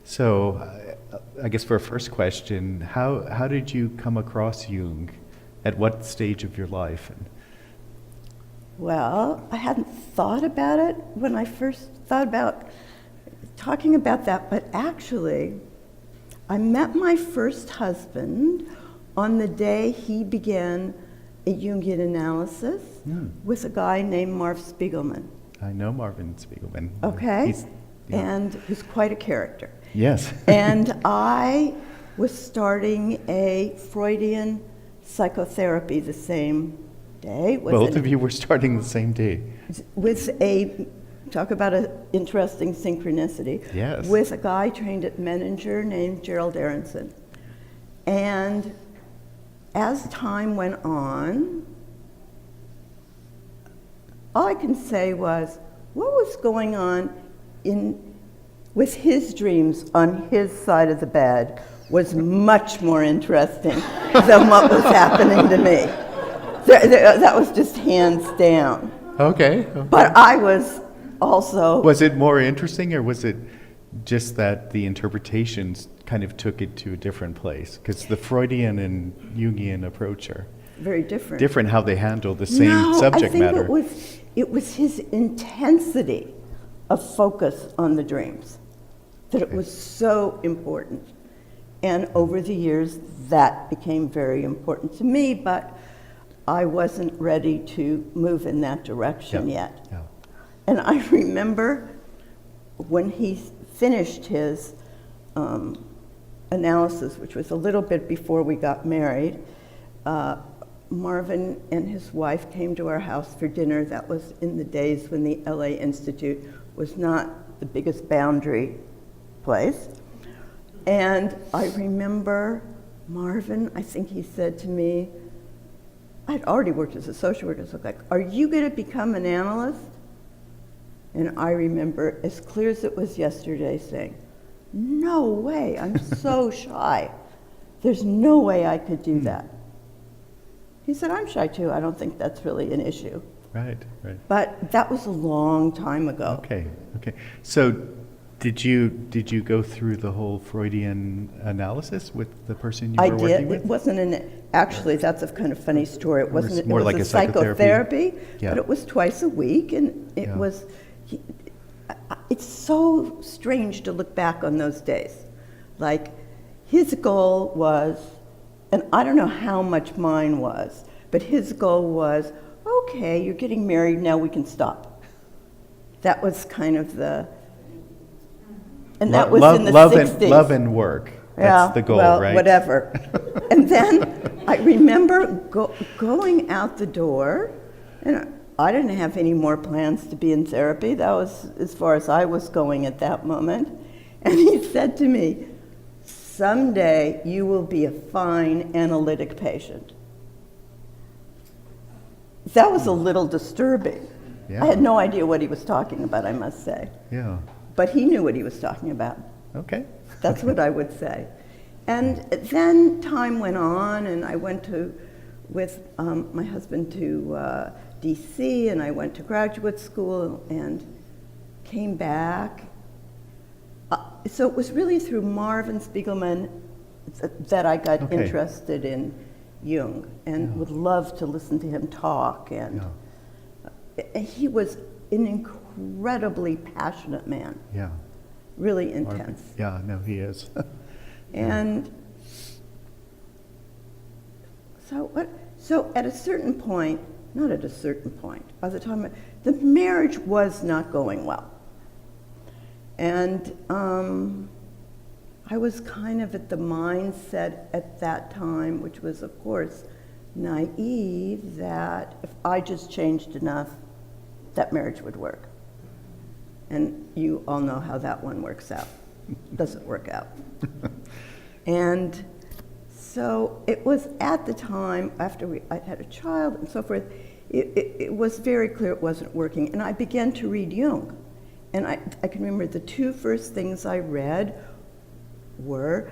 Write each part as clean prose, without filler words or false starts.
So, I guess for a first question, how did you come across Jung? At what stage of your life? Well, I hadn't thought about it when I first thought about talking about that, but actually, I met my first husband on the day he began a Jungian analysis with a guy named Marv Spiegelman. I know Marvin Spiegelman. Okay, and he's quite a character. Yes. And I was starting a Freudian psychotherapy the same day. Both of you were starting the same day. With talk about an interesting synchronicity. Yes. With a guy trained at Menninger named Gerald Aronson. And as time went on, all I can say was, what was going on with his dreams on his side of the bed was much more interesting than what was happening to me. That was just hands down. Okay. But I was also... Was it more interesting, or was it just that the interpretations kind of took it to a different place? Because the Freudian and Jungian approach are very different. Different how they handle the same subject matter. It was his intensity of focus on the dreams that it was so important. And over the years, that became very important to me, but I wasn't ready to move in that direction yet. Yeah. And I remember when he finished his analysis, which was a little bit before we got married, Marvin and his wife came to our house for dinner. That was in the days when the LA Institute was not the biggest boundary place. And I remember Marvin, I think he said to me, I'd already worked as a social worker, so like, are you going to become an analyst? And I remember, as clear as it was yesterday, saying, no way, I'm so shy. There's no way I could do that. He said, I'm shy too, I don't think that's really an issue. Right. But that was a long time ago. Okay. So did you go through the whole Freudian analysis with the person you were working with? It wasn't actually, that's a kind of funny story. It wasn't, more it was like a psychotherapy, Yeah. but it was twice a week, and it was, it's so strange to look back on those days. Like, his goal was, and I don't know how much mine was, but his goal was, okay, you're getting married, now we can stop. That was kind of and that was in the 60s. Love and work. That's the goal, right? Whatever. And then I remember going out the door, and I didn't have any more plans to be in therapy. That was as far as I was going at that moment. And he said to me, someday you will be a fine analytic patient. That was a little disturbing. Yeah. I had no idea what he was talking about, I must say. Yeah. But he knew what he was talking about. Okay. That's what I would say. And then time went on, and I went with my husband to DC, and I went to graduate school and came back. So it was really through Marvin Spiegelman that I got interested in Jung, and would love to listen to him talk. And he was an incredibly passionate man. Yeah. Really intense. Yeah, no, he is. And so at a certain point, not at a certain point, by the time the marriage was not going well. And I was kind of at the mindset at that time, which was, of course, naive, that if I just changed enough, that marriage would work. And you all know how that one works out. Doesn't work out. And so it was at the time, after I'd had a child and so forth, it was very clear it wasn't working. And I began to read Jung. And I can remember the two first things I read were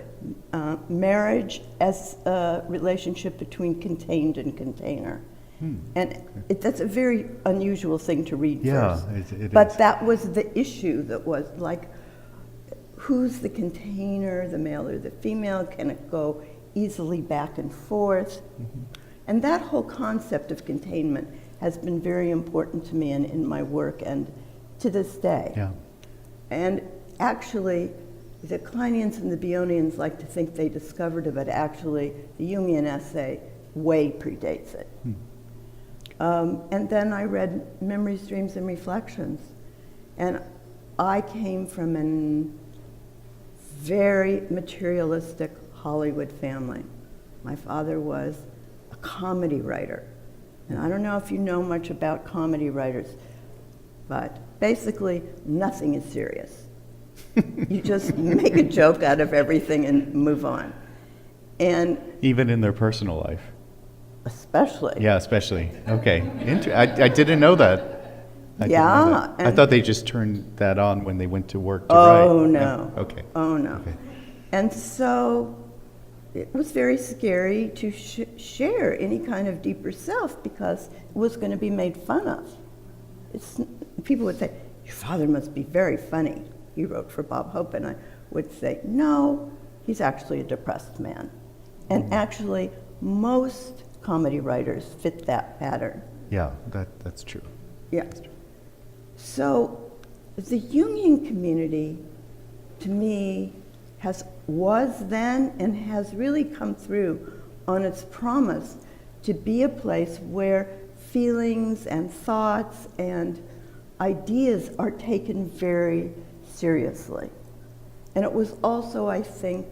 marriage as a relationship between contained and container. And that's a very unusual thing to read first. It but is. that was the issue that was like, who's the container, the male or the female? Can it go easily back and forth? And that whole concept of containment has been very important to me in my work and to this day. Yeah. And actually, the Kleinians and the Bionians like to think they discovered it, but actually the Jungian essay way predates it. And then I read Memories, Dreams, and Reflections. And I came from a very materialistic Hollywood family. My father was a comedy writer. And I don't know if you know much about comedy writers, but basically nothing is serious. You just make a joke out of everything and move on. And Even in their personal life. especially. Yeah, especially. Okay. I didn't know that. I didn't know that. I and- thought they just turned that on when they went to work to Oh, write. no. Yeah. Okay. Oh, no. Okay. And so it was very scary to share any kind of deeper self because it was going to be made fun of. People would say, your father must be very funny. He wrote for Bob Hope, and I would say, no, he's actually a depressed man. And actually, most comedy writers fit that pattern. Yeah, that's true. Yeah. So the Jungian community, to me, was then and has really come through on its promise to be a place where feelings and thoughts and ideas are taken very seriously. And it was also, I think,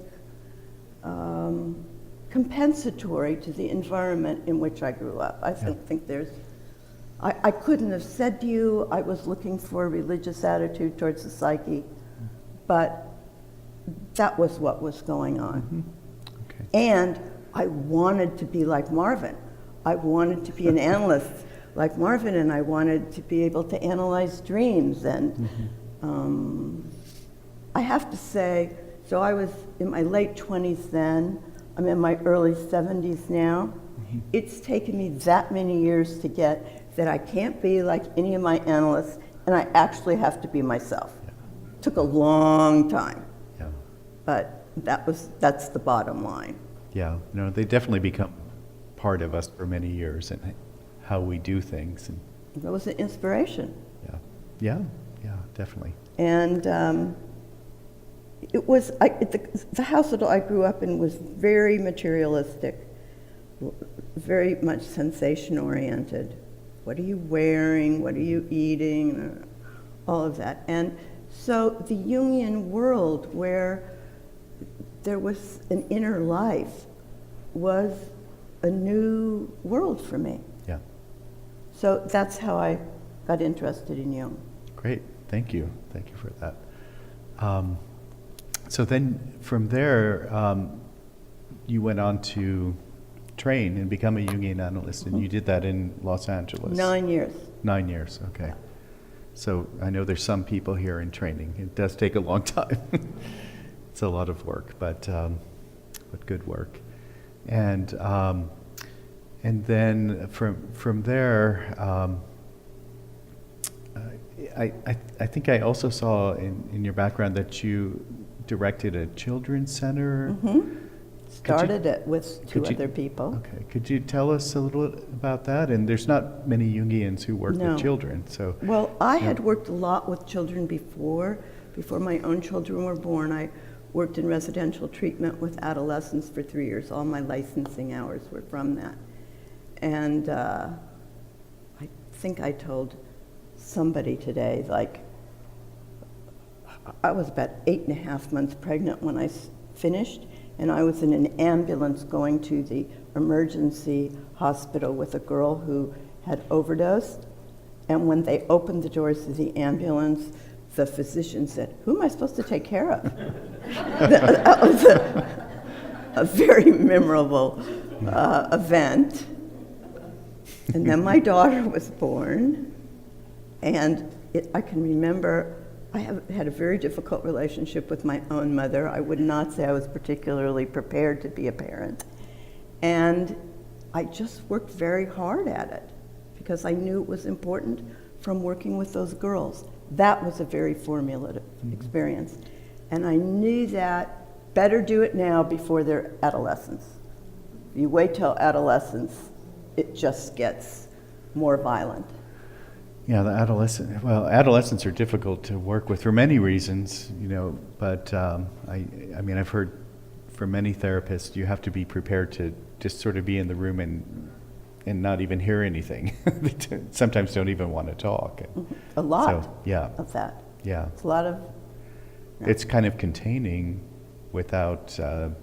compensatory to the environment in which I grew up. I think there's, I couldn't have said to you I was looking for a religious attitude towards the psyche, but that was what was going on. Okay. And I wanted to be like Marvin. I wanted to be an analyst like Marvin, and I wanted to be able to analyze dreams. And I have to say, so I was in my late 20s then, I'm in my early 70s now. It's taken me that many years to get that I can't be like any of my analysts, and I actually have to be myself. Took a long time, Yeah. but that's the bottom line. Yeah. No, they definitely become part of us for many years and how we do things. And It was an inspiration. yeah, definitely. And it was, the house that I grew up in was very materialistic, very much sensation oriented. What are you wearing? What are you eating? All of that. And so the Jungian world, where there was an inner life, was a new world for me. Yeah. So that's how I got interested in Jung. Great. Thank you. Thank you for that. So then from there, you went on to train and become a Jungian analyst, and you did that in Los Angeles. 9 years. 9 years, okay. So I know there's some people here in training. It does take a long time. It's a lot of work, but good work. And then from there, I think I also saw in your background that you directed a children's center. Started it with two other people. Okay, could you tell us a little about that? And there's not many Jungians who work No. with children, so. Well, I had worked a lot with children before my own children were born. I worked in residential treatment with adolescents for 3 years. All my licensing hours were from that. And I think I told somebody today, like, I was about 8.5 months pregnant when I finished, and I was in an ambulance going to the emergency hospital with a girl who had overdosed. And when they opened the doors of the ambulance, the physician said, "Who am I supposed to take care of?" That was a very memorable event. And then my daughter was born, and I can remember I had a very difficult relationship with my own mother. I would not say I was particularly prepared to be a parent. And I just worked very hard at it because I knew it was important from working with those girls. That was a very formative experience. And I knew that better do it now before they're adolescents. If you wait till adolescence, it just gets more violent. Yeah, adolescents are difficult to work with for many reasons, but I mean, I've heard from many therapists, you have to be prepared to just sort of be in the room and not even hear anything. They sometimes don't even want to talk. A lot So, yeah, of that. yeah. It's a lot of, It's kind of containing without the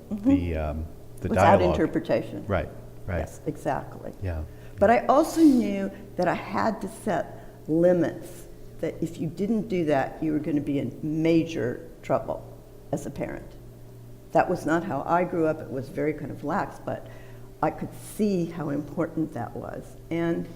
without dialogue. interpretation. Right, right. Yes, exactly. Yeah. But I also knew that I had to set limits, that if you didn't do that, you were going to be in major trouble as a parent. That was not how I grew up. It was very kind of lax, but I could see how important that was. And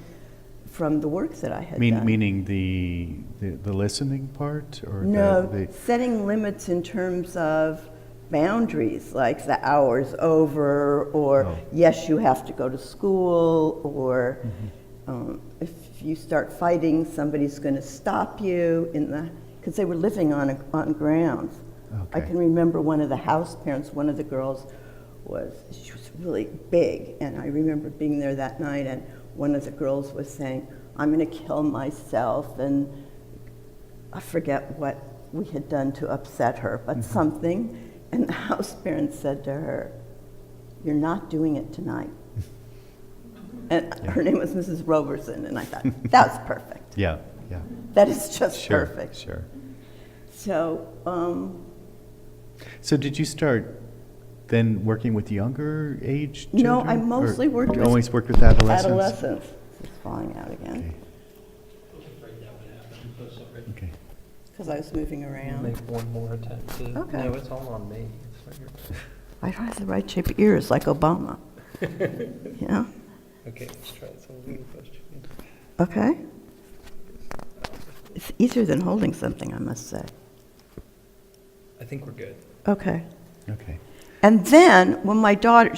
from the work that I had done. Meaning the listening part? Or No, setting limits in terms of boundaries, like the hour's over, or yes, you have to go to school, or if you start fighting, somebody's going to stop you because they were living on grounds. Okay. I can remember one of the house parents, one of the girls she was really big, and I remember being there that night, and one of the girls was saying, "I'm going to kill myself," and I forget what we had done to upset her, but something. And the house parent said to her, "You're not doing it tonight." And her name was Mrs. Roberson, and I thought, that's perfect. Yeah, yeah. That is just Sure, perfect. sure. So, So did you start then working with younger age no, children? I mostly Or worked you with always worked with adolescents? adolescents. It's falling out again, Okay. because I was moving around. Make one more attempt to. Okay. No, it's all on me. It's not your. I don't have the right shape of ears like Obama. Yeah, Okay, let's try this whole new question. okay. It's easier than holding something, I must say. I think we're good. Okay. Okay. And then when my daughter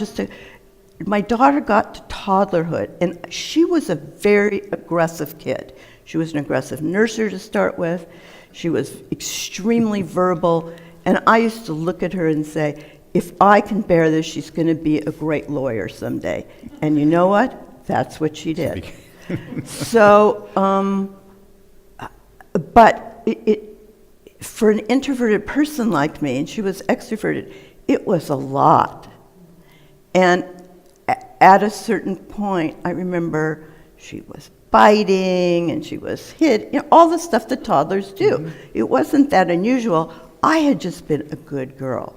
got to toddlerhood, and she was a very aggressive kid. She was an aggressive nurser to start with. She was extremely verbal, and I used to look at her and say, if I can bear this, she's going to be a great lawyer someday. And you know what? That's what she did. So, but for an introverted person like me, and she was extroverted, it was a lot. And at a certain point, I remember she was biting and she was hit, all the stuff that toddlers do. Mm-hmm. It wasn't that unusual. I had just been a good girl.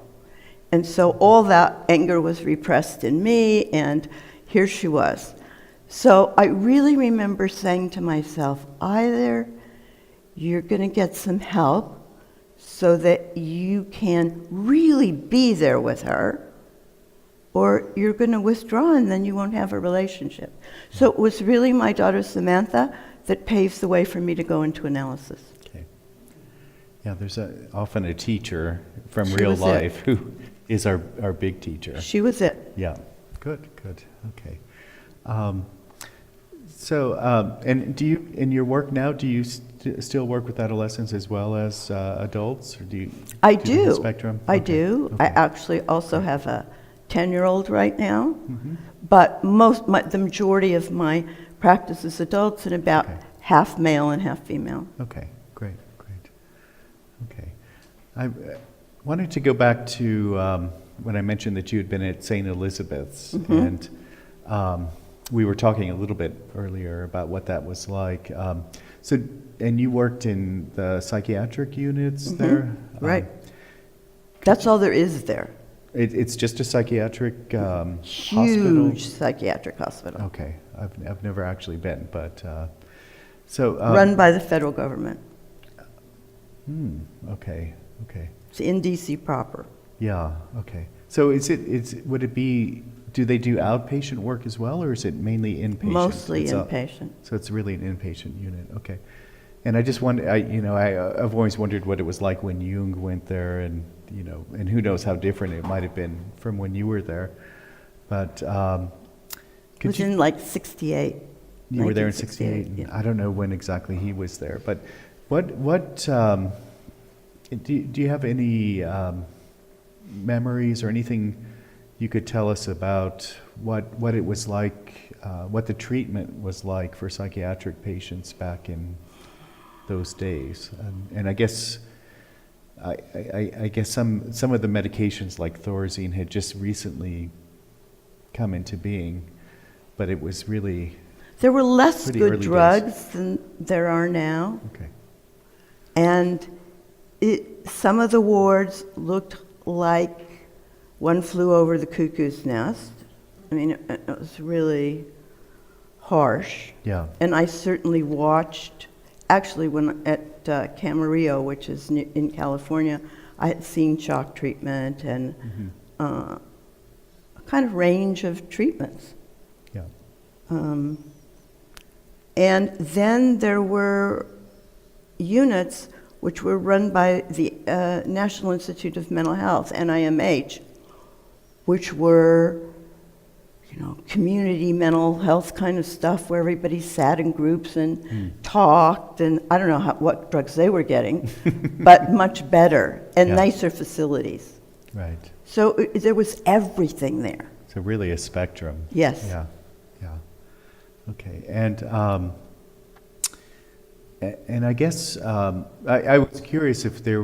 And so all that anger was repressed in me, and here she was. So I really remember saying to myself, either you're going to get some help so that you can really be there with her, or you're going to withdraw and then you won't have a relationship. So it was really my daughter Samantha that paves the way for me to go into analysis. Okay. Yeah, there's often a teacher from She real was life who is our big teacher. She was it. Yeah, good, okay. And do you, in your work now, do you still work with adolescents as well as adults, or do you? I do the do. spectrum? I Okay, do. okay. I actually also have a 10-year-old right now, Mm-hmm. but the majority of my practice is adults, and about Okay. half male and half female. Okay, great. Okay. I wanted to go back to when I mentioned that you had been at St. Elizabeth's, and we were talking a little bit earlier about what that was like. And you worked in the psychiatric units there? Right. That's all there is there. It's just a psychiatric hospital? Huge psychiatric hospital. Okay, I've never actually been, but Run by the federal government. Okay. It's in D.C. proper. Yeah. Okay. So would it be? Do they do outpatient work as well, or is it mainly inpatient? Mostly inpatient. So it's really an inpatient unit. Okay. And I just wonder, I've always wondered what it was like when Jung went there, and and who knows how different it might have been from when you were there. But It was in like 68. You were there in 1968, '68. yeah. I don't know when exactly he was there, but what do you have any memories or anything you could tell us about what it was like, what the treatment was like for psychiatric patients back in those days? And I guess I guess some of the medications like Thorazine had just recently come into being, but it was really There were less pretty good early drugs than there are now. okay. And some of the wards looked like One Flew Over the Cuckoo's Nest. I mean, it was really harsh. Yeah. And I certainly watched, actually, when at Camarillo, which is in California, I had seen shock treatment and a kind of range of treatments. Yeah. And then there were units which were run by the National Institute of Mental Health, NIMH, which were, community mental health kind of stuff where everybody sat in groups and talked, and I don't know what drugs they were getting, but much better and Yeah. nicer facilities. Right. So there was everything there. So really a spectrum. Yes. Yeah. Yeah. Okay. And I guess I was curious if there,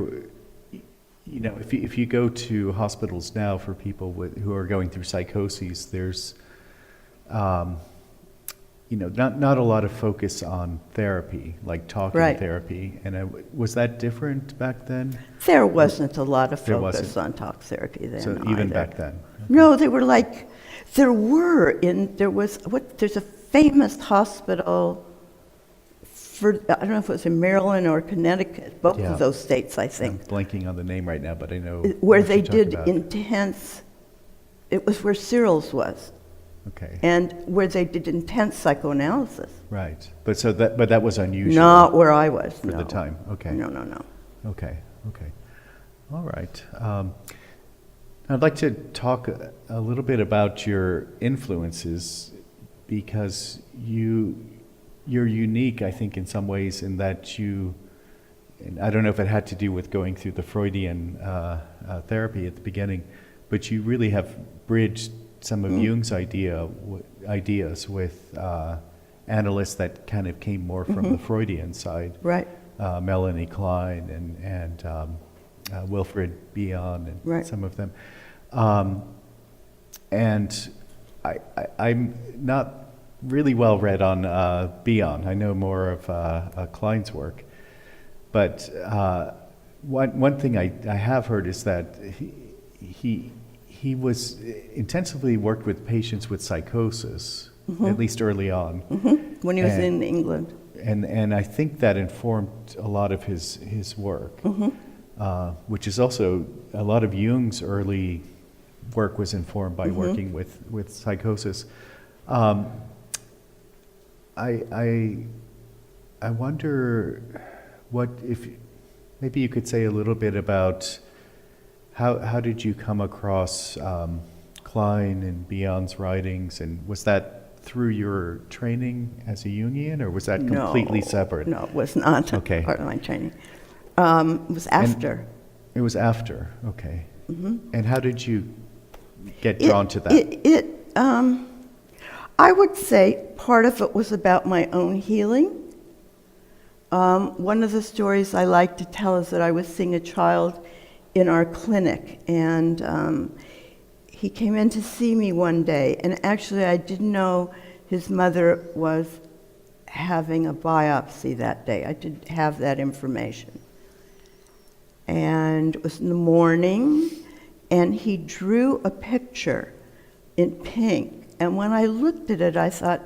if you go to hospitals now for people who are going through psychoses, there's, not a lot of focus on therapy, like talking Right. therapy. And was that different back then? There wasn't a lot of There focus wasn't. on talk therapy then So even either. back then. No, they were like, there's a famous hospital I don't know if it was in Maryland or Connecticut, both Yeah. of those states, I I'm think, blanking on the name right now, but I know where what they you're talking did about. intense, it was where Cyril's was, Okay. and where they did intense psychoanalysis. Right. But that was unusual. Not where I was, For no. the time. Okay. No. Okay. All right. I'd like to talk a little bit about your influences, because you're unique, I think, in some ways, in that and I don't know if it had to do with going through the Freudian therapy at the beginning, but you really have bridged some of Jung's ideas with analysts that kind of came more from the Freudian side. Right. Melanie Klein and Wilfred Bion and Right. some of them. And I'm not really well read on Bion. I know more of Klein's work. But one thing I have heard is that he was intensively worked with patients with psychosis, at least early on. When he was And- in England. And I think that informed a lot of his work, which is also a lot of Jung's early work was informed by working with psychosis. I wonder if maybe you could say a little bit about how did you come across Klein and Bion's writings, and was that through your training as a Jungian, or was that completely separate? No, it was not Okay. part of my training. It was after. It was after, okay. And how did you get drawn to that? I would say part of it was about my own healing. One of the stories I like to tell is that I was seeing a child in our clinic, and he came in to see me one day, and actually I didn't know his mother was having a biopsy that day. I didn't have that information. And it was in the morning, and he drew a picture in pink. And when I looked at it, I thought,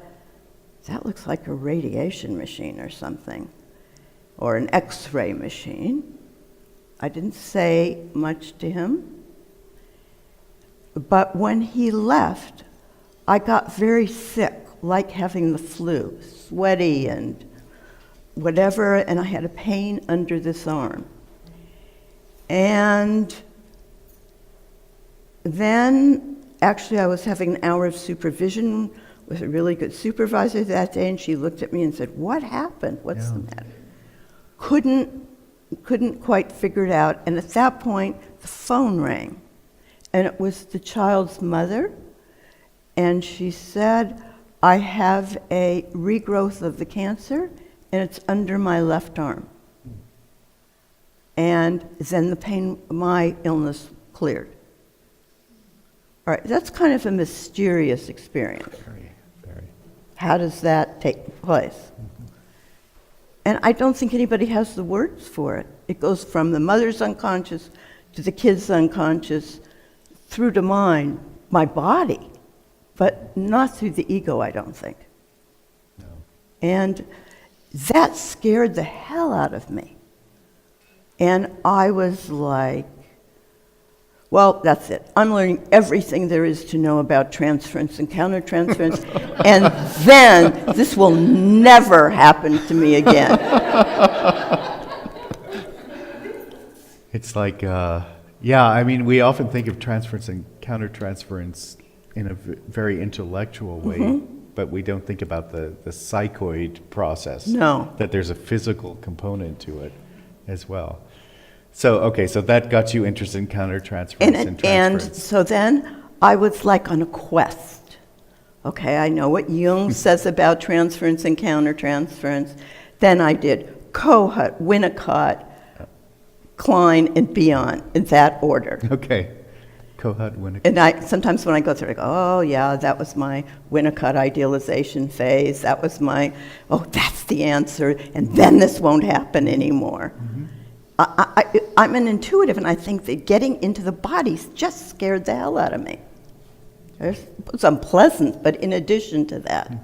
that looks like a radiation machine or something, or an X-ray machine. I didn't say much to him. But when he left, I got very sick, like having the flu, sweaty and whatever, and I had a pain under this arm. And then, actually, I was having an hour of supervision with a really good supervisor that day, and she looked at me and said, "What happened? What's the matter?" Couldn't couldn't quite figure it out. And at that point, the phone rang. And it was the child's mother. And she said, I have a regrowth of the cancer, and it's under my left arm. And then my illness cleared. All right, that's kind of a mysterious experience. Very, very. How does that take place? And I don't think anybody has the words for it. It goes from the mother's unconscious to the kid's unconscious through to my body, but not through the ego, I don't think. No. And that scared the hell out of me. And I was like, well, that's it. I'm learning everything there is to know about transference and countertransference, and then this will never happen to me again. It's like, yeah, I mean, we often think of transference and countertransference in a very intellectual way, but we don't think about the psychoid process. No. That there's a physical component to it as well. So, okay, so that got you interested in countertransference and And transference. so then I was like on a quest. Okay, I know what Jung says about transference and countertransference. Then I did Kohut, Winnicott, Klein, and Bion in that order. Okay. Kohut, Winnicott. And sometimes when I go through, I go, oh yeah, that was my Winnicott idealization phase. That was my, oh, that's the answer, and then this won't happen anymore. I'm an intuitive, and I think that getting into the body just scared the hell out of me. It was unpleasant, but in addition to that,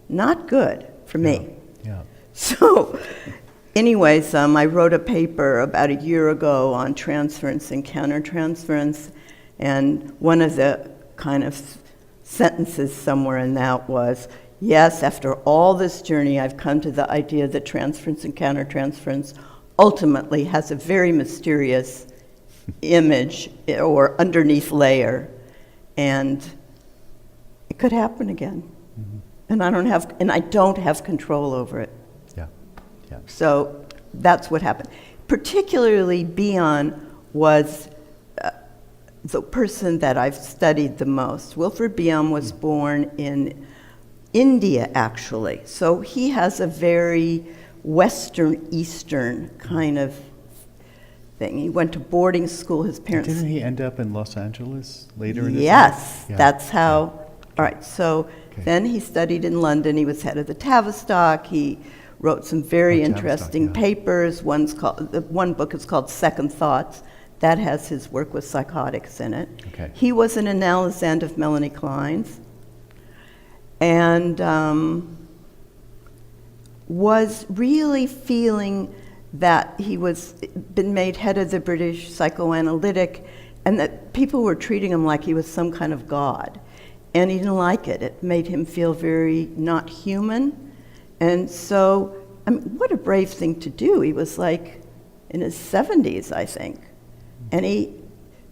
not good for me. Yeah. So, anyways, I wrote a paper about a year ago on transference and countertransference, and one of the kind of sentences somewhere in that was, yes, after all this journey, I've come to the idea that transference and countertransference ultimately has a very mysterious image or underneath layer, and it could happen again. And I don't have control over it. Yeah. Yeah. So that's what happened. Particularly Bion was the person that I've studied the most. Wilfred Bion was born in India, actually. So he has a very Western, Eastern kind of thing. He went to boarding school. His parents... Didn't he end up in Los Angeles later in his life? Yes, Yeah. that's how... All right, so Okay. then he studied in London. He was head of the Tavistock. He wrote some very Tavistock, interesting yeah. papers. One book is called Second Thoughts. That has his work with psychotics in it. Okay. He was an analysand of Melanie Klein's, and was really feeling that he was been made head of the British psychoanalytic, and that people were treating him like he was some kind of god. And he didn't like it. It made him feel very not human. And so, I mean, what a brave thing to do. He was like in his 70s, I think. And he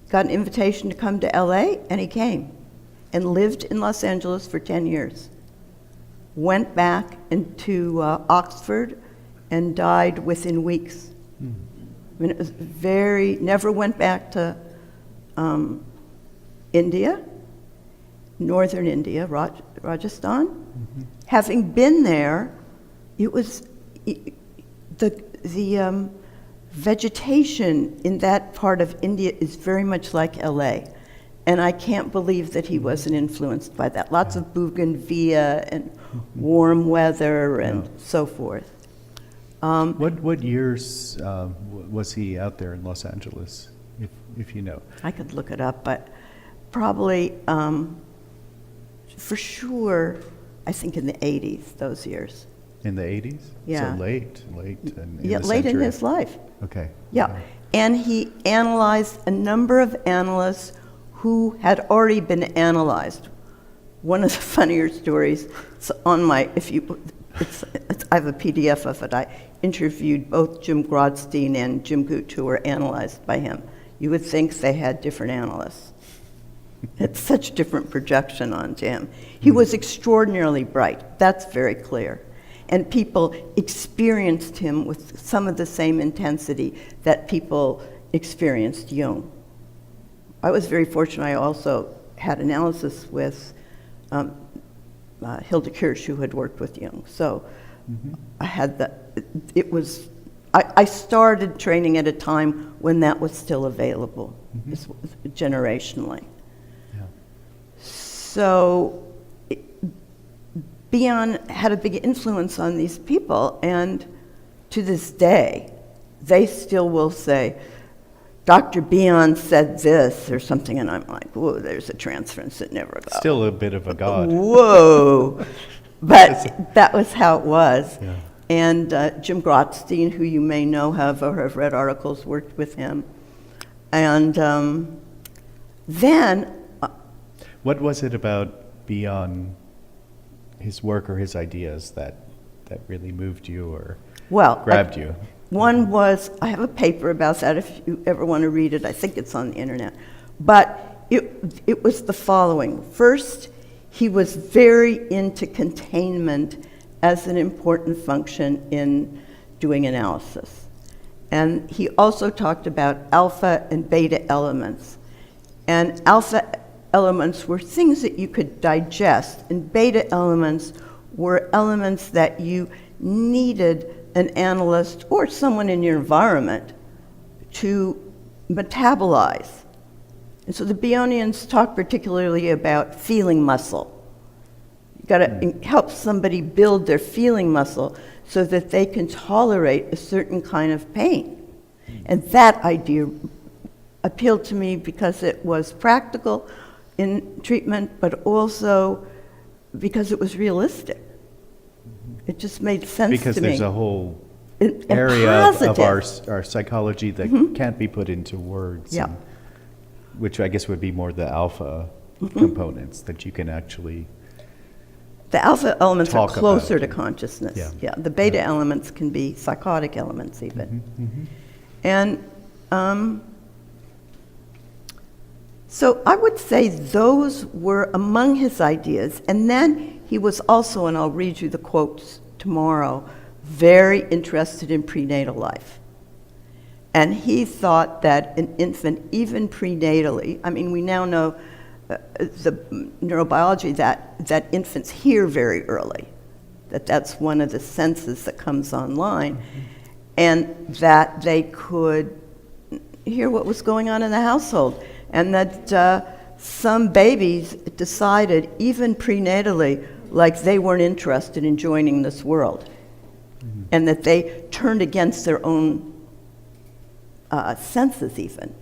got an invitation to come to LA, and he came and lived in Los Angeles for 10 years. Went back into Oxford and died within weeks. I mean, it was never went back to India, northern India, Rajasthan. Having been there, it was the vegetation in that part of India is very much like LA. And I can't believe that he wasn't influenced by that. Lots of bougainvillea and warm weather and so forth. What years was he out there in Los Angeles, if you know? I could look it up, but probably, for sure, I think in the 80s, those years. In the 80s? Yeah. So late in Yeah, the late in century. his life. Okay. Yeah, and he analyzed a number of analysts who had already been analyzed. One of the funnier stories, it's on my, I have a PDF of it. I interviewed both Jim Grodstein and Jim Gooch, who were analyzed by him. You would think they had different analysts. It's such different projection onto him. He was extraordinarily bright, that's very clear. And people experienced him with some of the same intensity that people experienced Jung. I was very fortunate. I also had analysis with Hilda Kirsch, who had worked with Jung. So I had I started training at a time when that was still available, generationally. Yeah. So Bion had a big influence on these people, and to this day, they still will say, Dr. Bion said this or something, and I'm like, whoa, there's a transference that never got. Still a bit of a god. Whoa. But that was how it was. Yeah. And Jim Grotstein, who you may know or have read articles, worked with him. And then... What was it about Bion, his work or his ideas that really moved you or grabbed you? One was, I have a paper about that if you ever want to read it. I think it's on the internet. But it was the following. First, he was very into containment as an important function in doing analysis. And he also talked about alpha and beta elements. And alpha elements were things that you could digest, and beta elements were elements that you needed an analyst or someone in your environment to metabolize. And so the Bionians talk particularly about feeling muscle. You've got to help somebody build their feeling muscle so that they can tolerate a certain kind of pain. And that idea appealed to me because it was practical in treatment, but also because it was realistic. It just made sense Because to me. there's a whole And area of positive. our psychology that can't be put into words. Yeah. and- which I guess would be more the alpha components that you can actually... The alpha elements are talk closer about. to consciousness. Yeah. The beta elements can be psychotic elements even. Mm-hmm. And so I would say those were among his ideas. And then he was also, and I'll read you the quotes tomorrow, very interested in prenatal life. And he thought that an infant, even prenatally, I mean, we now know the neurobiology that infants hear very early, that's one of the senses that comes online, and that they could hear what was going on in the household, and that some babies decided, even prenatally, like they weren't interested in joining this world, and that they turned against their own senses even.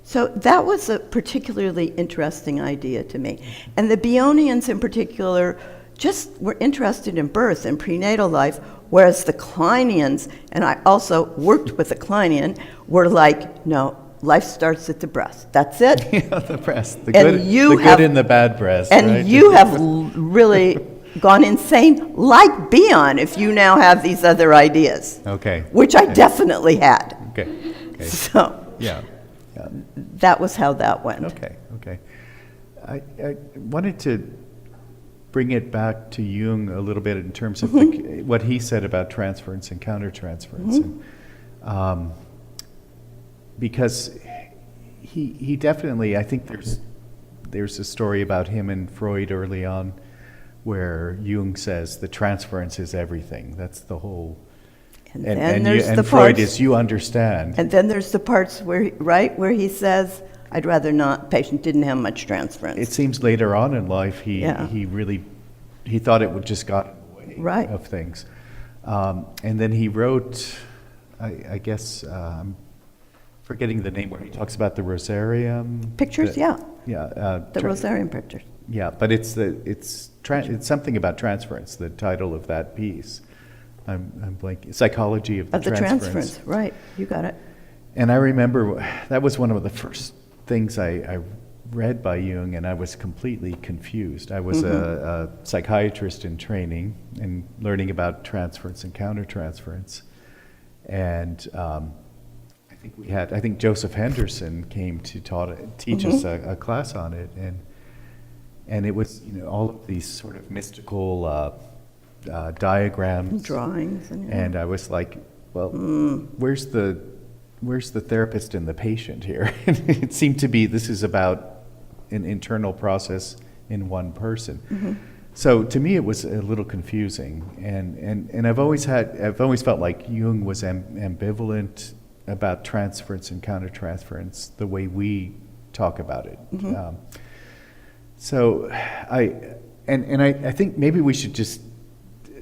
So that was a particularly interesting idea to me. And the Bionians in particular just were interested in birth and prenatal life, whereas the Kleinians, and I also worked with the Kleinian, were like, no, life starts at the breast. That's it. Yeah, the breast. The And good, you the have- good and the bad breast, And right? you have really gone insane, like Bion, if you now have these other ideas, Okay. which I definitely had. Okay. Okay. So Yeah. Yeah. that was how that went. Okay. Okay. I wanted to bring it back to Jung a little bit in terms of what he said about transference and countertransference. And, because he definitely, I think there's a story about him and Freud early on where Jung says the transference is everything. That's the whole... And then there's the and Freud parts, is, you understand. and then there's the parts where, where he says, I'd rather not, patient didn't have much transference. It seems later on in life Yeah. he thought it would just got in the way Right. of things. And then he wrote, I guess, I'm forgetting the name, where he talks about the Rosarium. Pictures, yeah, Yeah. the Rosarian pictures. Yeah, but it's something about transference, the title of that piece. I'm blanking. Psychology of the Of the transference, right, you got it. And I remember that was one of the first things I read by Jung, and I was completely confused. I was a psychiatrist in training and learning about transference and countertransference. And I think Joseph Henderson came to teach us a class on it. And it was, all of these sort of mystical diagrams. Drawings and. And I was like, well, where's the therapist and the patient here? It seemed to be this is about an internal process in one person. So to me, it was a little confusing, and I've always felt like Jung was ambivalent about transference and countertransference the way we talk about it. So I think maybe we should just,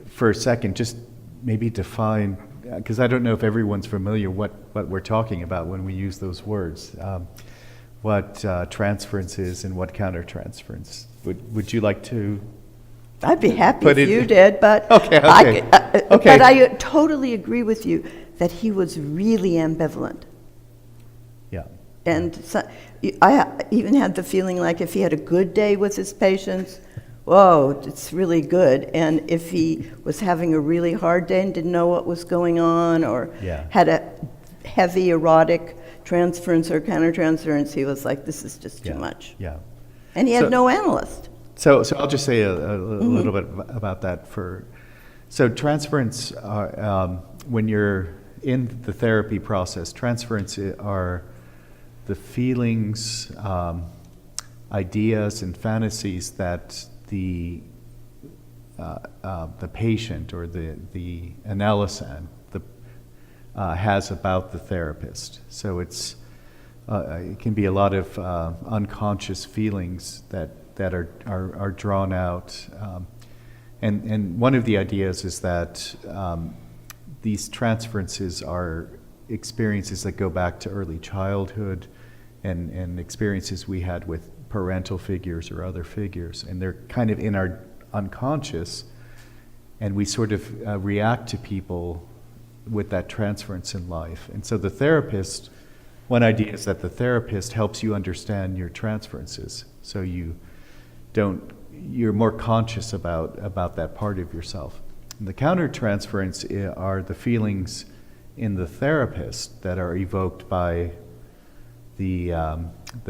for a second, just maybe define, because I don't know if everyone's familiar what we're talking about when we use those words, what transference is and what countertransference. Would you like to? I'd be happy But if it- you did, but Okay. but Okay. I totally agree with you that he was really ambivalent. Yeah. And so, I even had the feeling like if he had a good day with his patients, whoa, it's really good. And if he was having a really hard day and didn't know what was going on, or Yeah. had a heavy erotic transference or countertransference, he was like, this is just too Yeah. much. Yeah. And he had So- no analyst. So I'll just say a little bit about that. So transference, when you're in the therapy process, transference are the feelings, ideas, and fantasies that the patient or the analysand has about the therapist. So it can be a lot of unconscious feelings that are drawn out. And one of the ideas is that these transferences are experiences that go back to early childhood and experiences we had with parental figures or other figures. And they're kind of in our unconscious, and we sort of react to people with that transference in life. And so one idea is that the therapist helps you understand your transferences. So you're more conscious about that part of yourself. And the countertransference are the feelings in the therapist that are evoked by the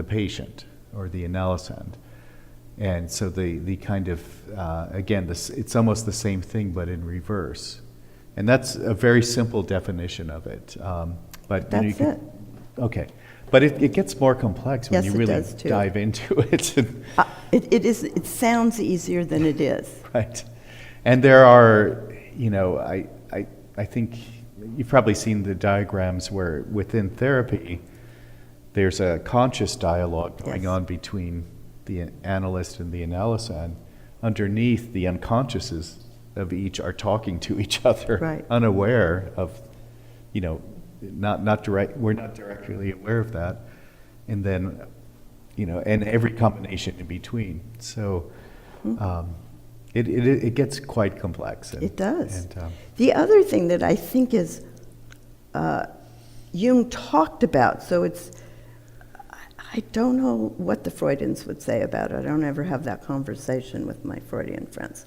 patient or the analysand. And so the kind of, again, it's almost the same thing but in reverse. And that's a very simple definition of it. But you know, That's it. Okay. But it gets more complex when Yes, you it really does, too. dive into it. It sounds easier than it is. Right. And there are, I think you've probably seen the diagrams where within therapy, there's a conscious dialogue going Yes. on between the analyst and the analysand. Underneath, the unconsciouses of each are talking to each other, Right. unaware of, not direct. We're not directly aware of that, and then, and every combination in between. So, it gets quite complex. It does. And, The other thing that I think is Jung talked about, so I don't know what the Freudians would say about it. I don't ever have that conversation with my Freudian friends.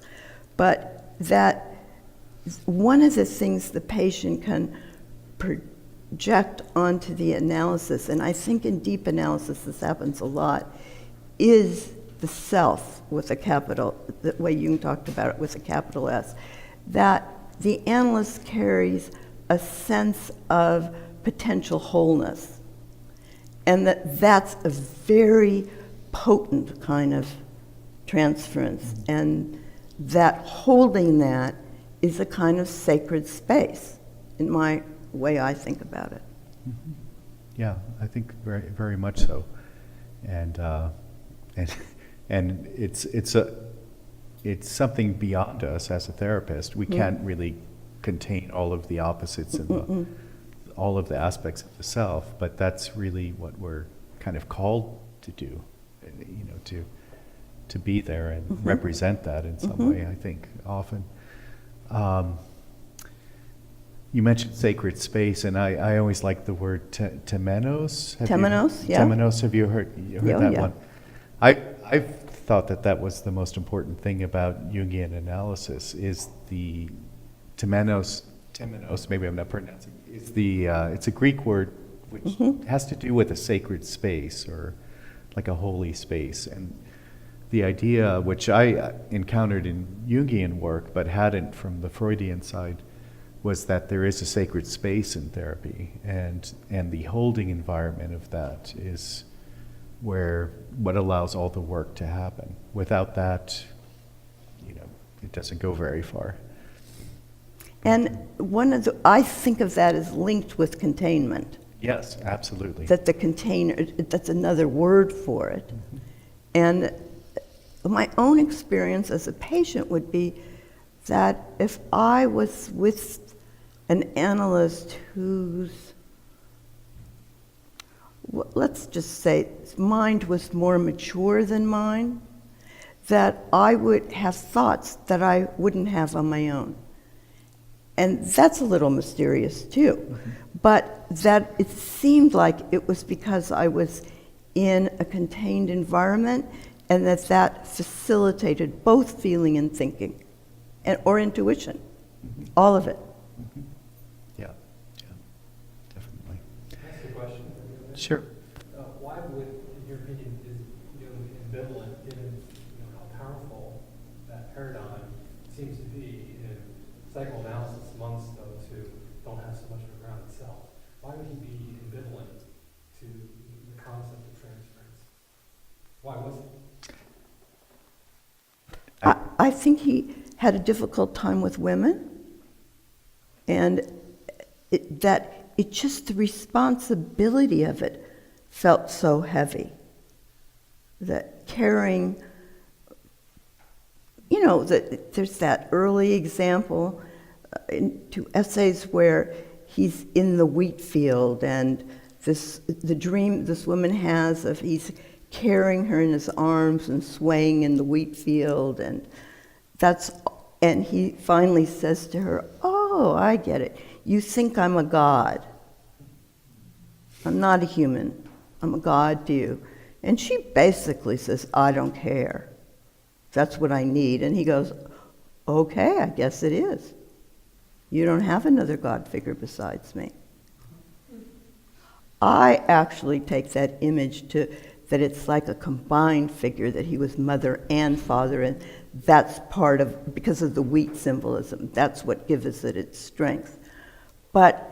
But that one of the things the patient can project onto the analysis, and I think in deep analysis this happens a lot, is the self with a capital, the way Jung talked about it with a capital S, that the analyst carries a sense of potential wholeness, and that's a very potent kind of transference, and that holding that is a kind of sacred space, in my way I think about it. yeah, I think very, very much so. And it's something beyond us as a therapist. We can't really contain all of the opposites and all of the aspects of the self, but that's really what we're kind of called to do, to be there and represent that in some way, I think, often. You mentioned sacred space, and I always like the word temenos. Temenos, yeah. Temenos, have you heard Oh, that yeah. one? I've thought that was the most important thing about Jungian analysis is the temenos, maybe I'm not pronouncing it. It's a Greek word which has to do with a sacred space or like a holy space. And the idea, which I encountered in Jungian work, but hadn't from the Freudian side, was that there is a sacred space in therapy, and the holding environment of that is where what allows all the work to happen. Without that, it doesn't go very far. And I think of that as linked with containment. Yes, absolutely. That the container, that's another word for it. Mm-hmm. And my own experience as a patient would be that if I was with an analyst whose, let's just say, mind was more mature than mine, that I would have thoughts that I wouldn't have on my own. And that's a little mysterious too. Mm-hmm. But that it seemed like it was because I was in a contained environment, and that facilitated both feeling and thinking, or intuition, all of it. Mm-hmm. Yeah, definitely. Can I ask a question? Sure. Why would, in your opinion, is Jung ambivalent given how powerful that paradigm seems to be in psychoanalysis amongst those who don't have so much of a ground itself? Why would he be ambivalent to the concept of transference? Why was he? I think he had a difficult time with women, and just the responsibility of it felt so heavy. That carrying, there's that early example to essays where he's in the wheat field, and the dream this woman has of he's carrying her in his arms and swaying in the wheat field, and he finally says to her, "Oh, I get it. You think I'm a god. I'm not a human. I'm a god to you." And she basically says, "I don't care. That's what I need." And he goes, "Okay, I guess it is. You don't have another god figure besides me." I actually take that image that it's like a combined figure, that he was mother and father, and that's part of, because of the wheat symbolism, that's what gives it its strength. But,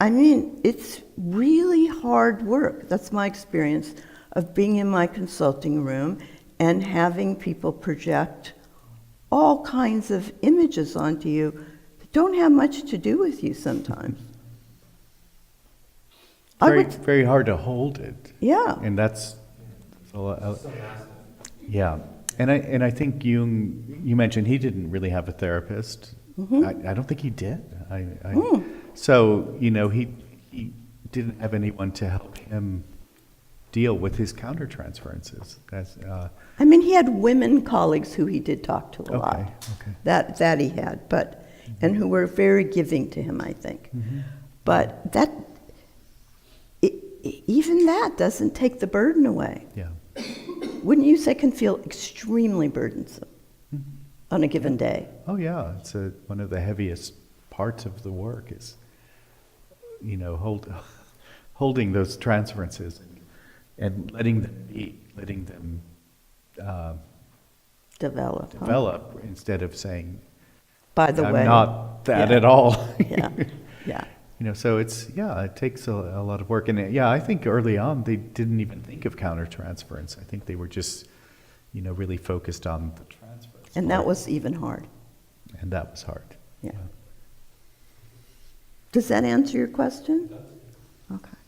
it's really hard work. That's my experience of being in my consulting room and having people project all kinds of images onto you that don't have much to do with you sometimes. Very hard to hold it. Yeah. And that's So massive. yeah. And I think Jung, you mentioned he didn't really have a therapist. Mm-hmm. I don't think he did. So, he didn't have anyone to help him deal with his countertransferences. He had women colleagues who he did talk to a lot. Okay. That he had, and who were very giving to him, I think. Mm-hmm. But even that doesn't take the burden away. Yeah. Wouldn't you say can feel extremely burdensome on a given day? Oh yeah, it's one of the heaviest parts of the work is, holding those transferences and letting them be, letting them Develop. instead of saying, By the I'm way. not that Yeah. at all. Yeah. So it takes a lot of work. And I think early on they didn't even think of countertransference. I think they were just, really focused on the transference. And that was even hard. And that was hard. Yeah. Does that answer your question? Okay.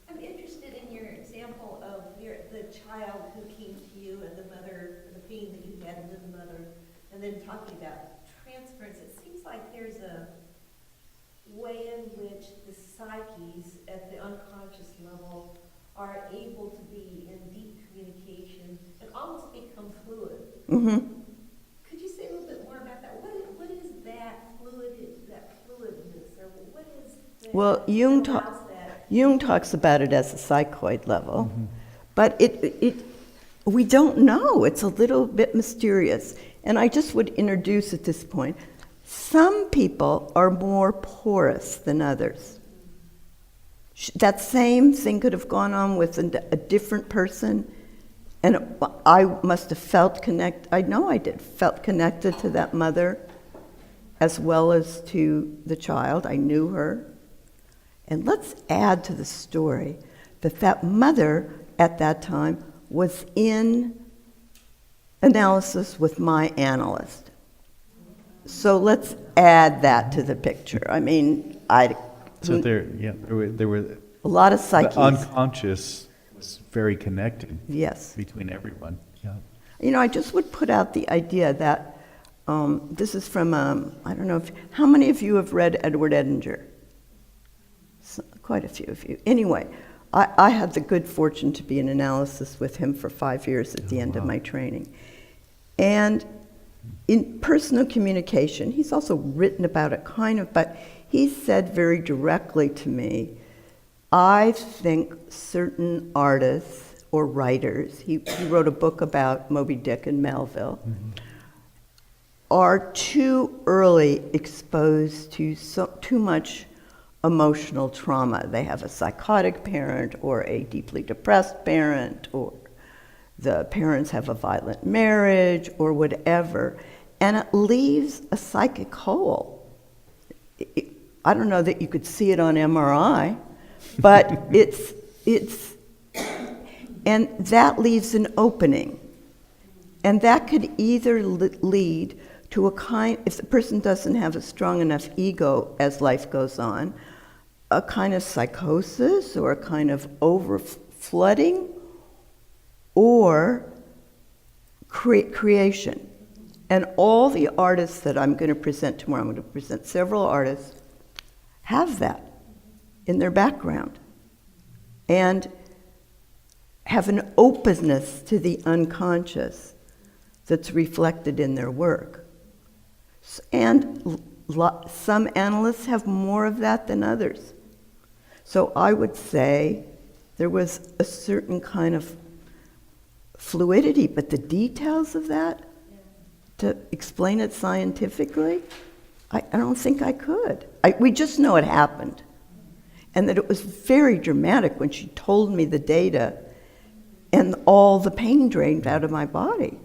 I'm interested in your example of the child who came to you and the mother, the pain that you had with the mother, and then talking about transference. It seems like there's a way in which the psyches at the unconscious level are able to be in deep communication and almost become fluid. Mm-hmm. Could you say a little bit more about that? What is that fluidness, or what is that? Well, Jung talks about it as a psychoid level, but we don't know. It's a little bit mysterious. And I just would introduce at this point, some people are more porous than others. That same thing could have gone on with a different person And I must have felt I know I did, felt connected to that mother as well as to the child. I knew her. And let's add to the story that that mother at that time was in analysis with my analyst. So let's add that to the picture. I mean, So there were a lot of the psyches. unconscious was very connected Yes. between everyone. Yeah. You know, I just would put out the idea that this is from, I don't know, how many of you have read Edward Edinger? Quite a few of you. Anyway, I had the good fortune to be in analysis with him for 5 years at the end of my training. And in personal communication, he's also written about it kind of, but he said very directly to me, I think certain artists or writers, he wrote a book about Moby Dick and Melville, are too early exposed to too much emotional trauma. They have a psychotic parent or a deeply depressed parent, or the parents have a violent marriage or whatever, and it leaves a psychic hole. I don't know that you could see it on MRI, but and that leaves an opening. And that could either lead to if the person doesn't have a strong enough ego as life goes on, a kind of psychosis or a kind of over-flooding or creation. And all the artists that I'm going to present tomorrow, I'm going to present several artists, have that in their background and have an openness to the unconscious that's reflected in their work. And some analysts have more of that than others. So I would say there was a certain kind of fluidity, but the details of that, to explain it scientifically, I don't think I could. We just know it happened. And that it was very dramatic when she told me the data and all the pain drained out of my body.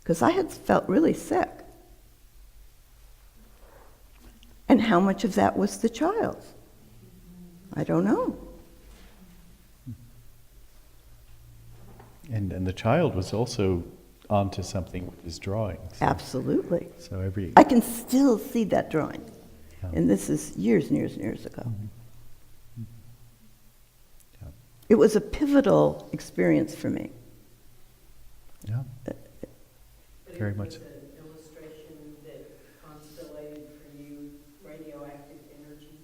Because I had felt really sick. And how much of that was the child's? I don't know. And the child was also onto something with his drawings. Absolutely. So I can still see that drawing. Yeah. And this is years and years and years ago. Mhm. Yeah. It was a pivotal experience for me. Yeah. But Very it much. was an illustration that constellated for you radioactive energy.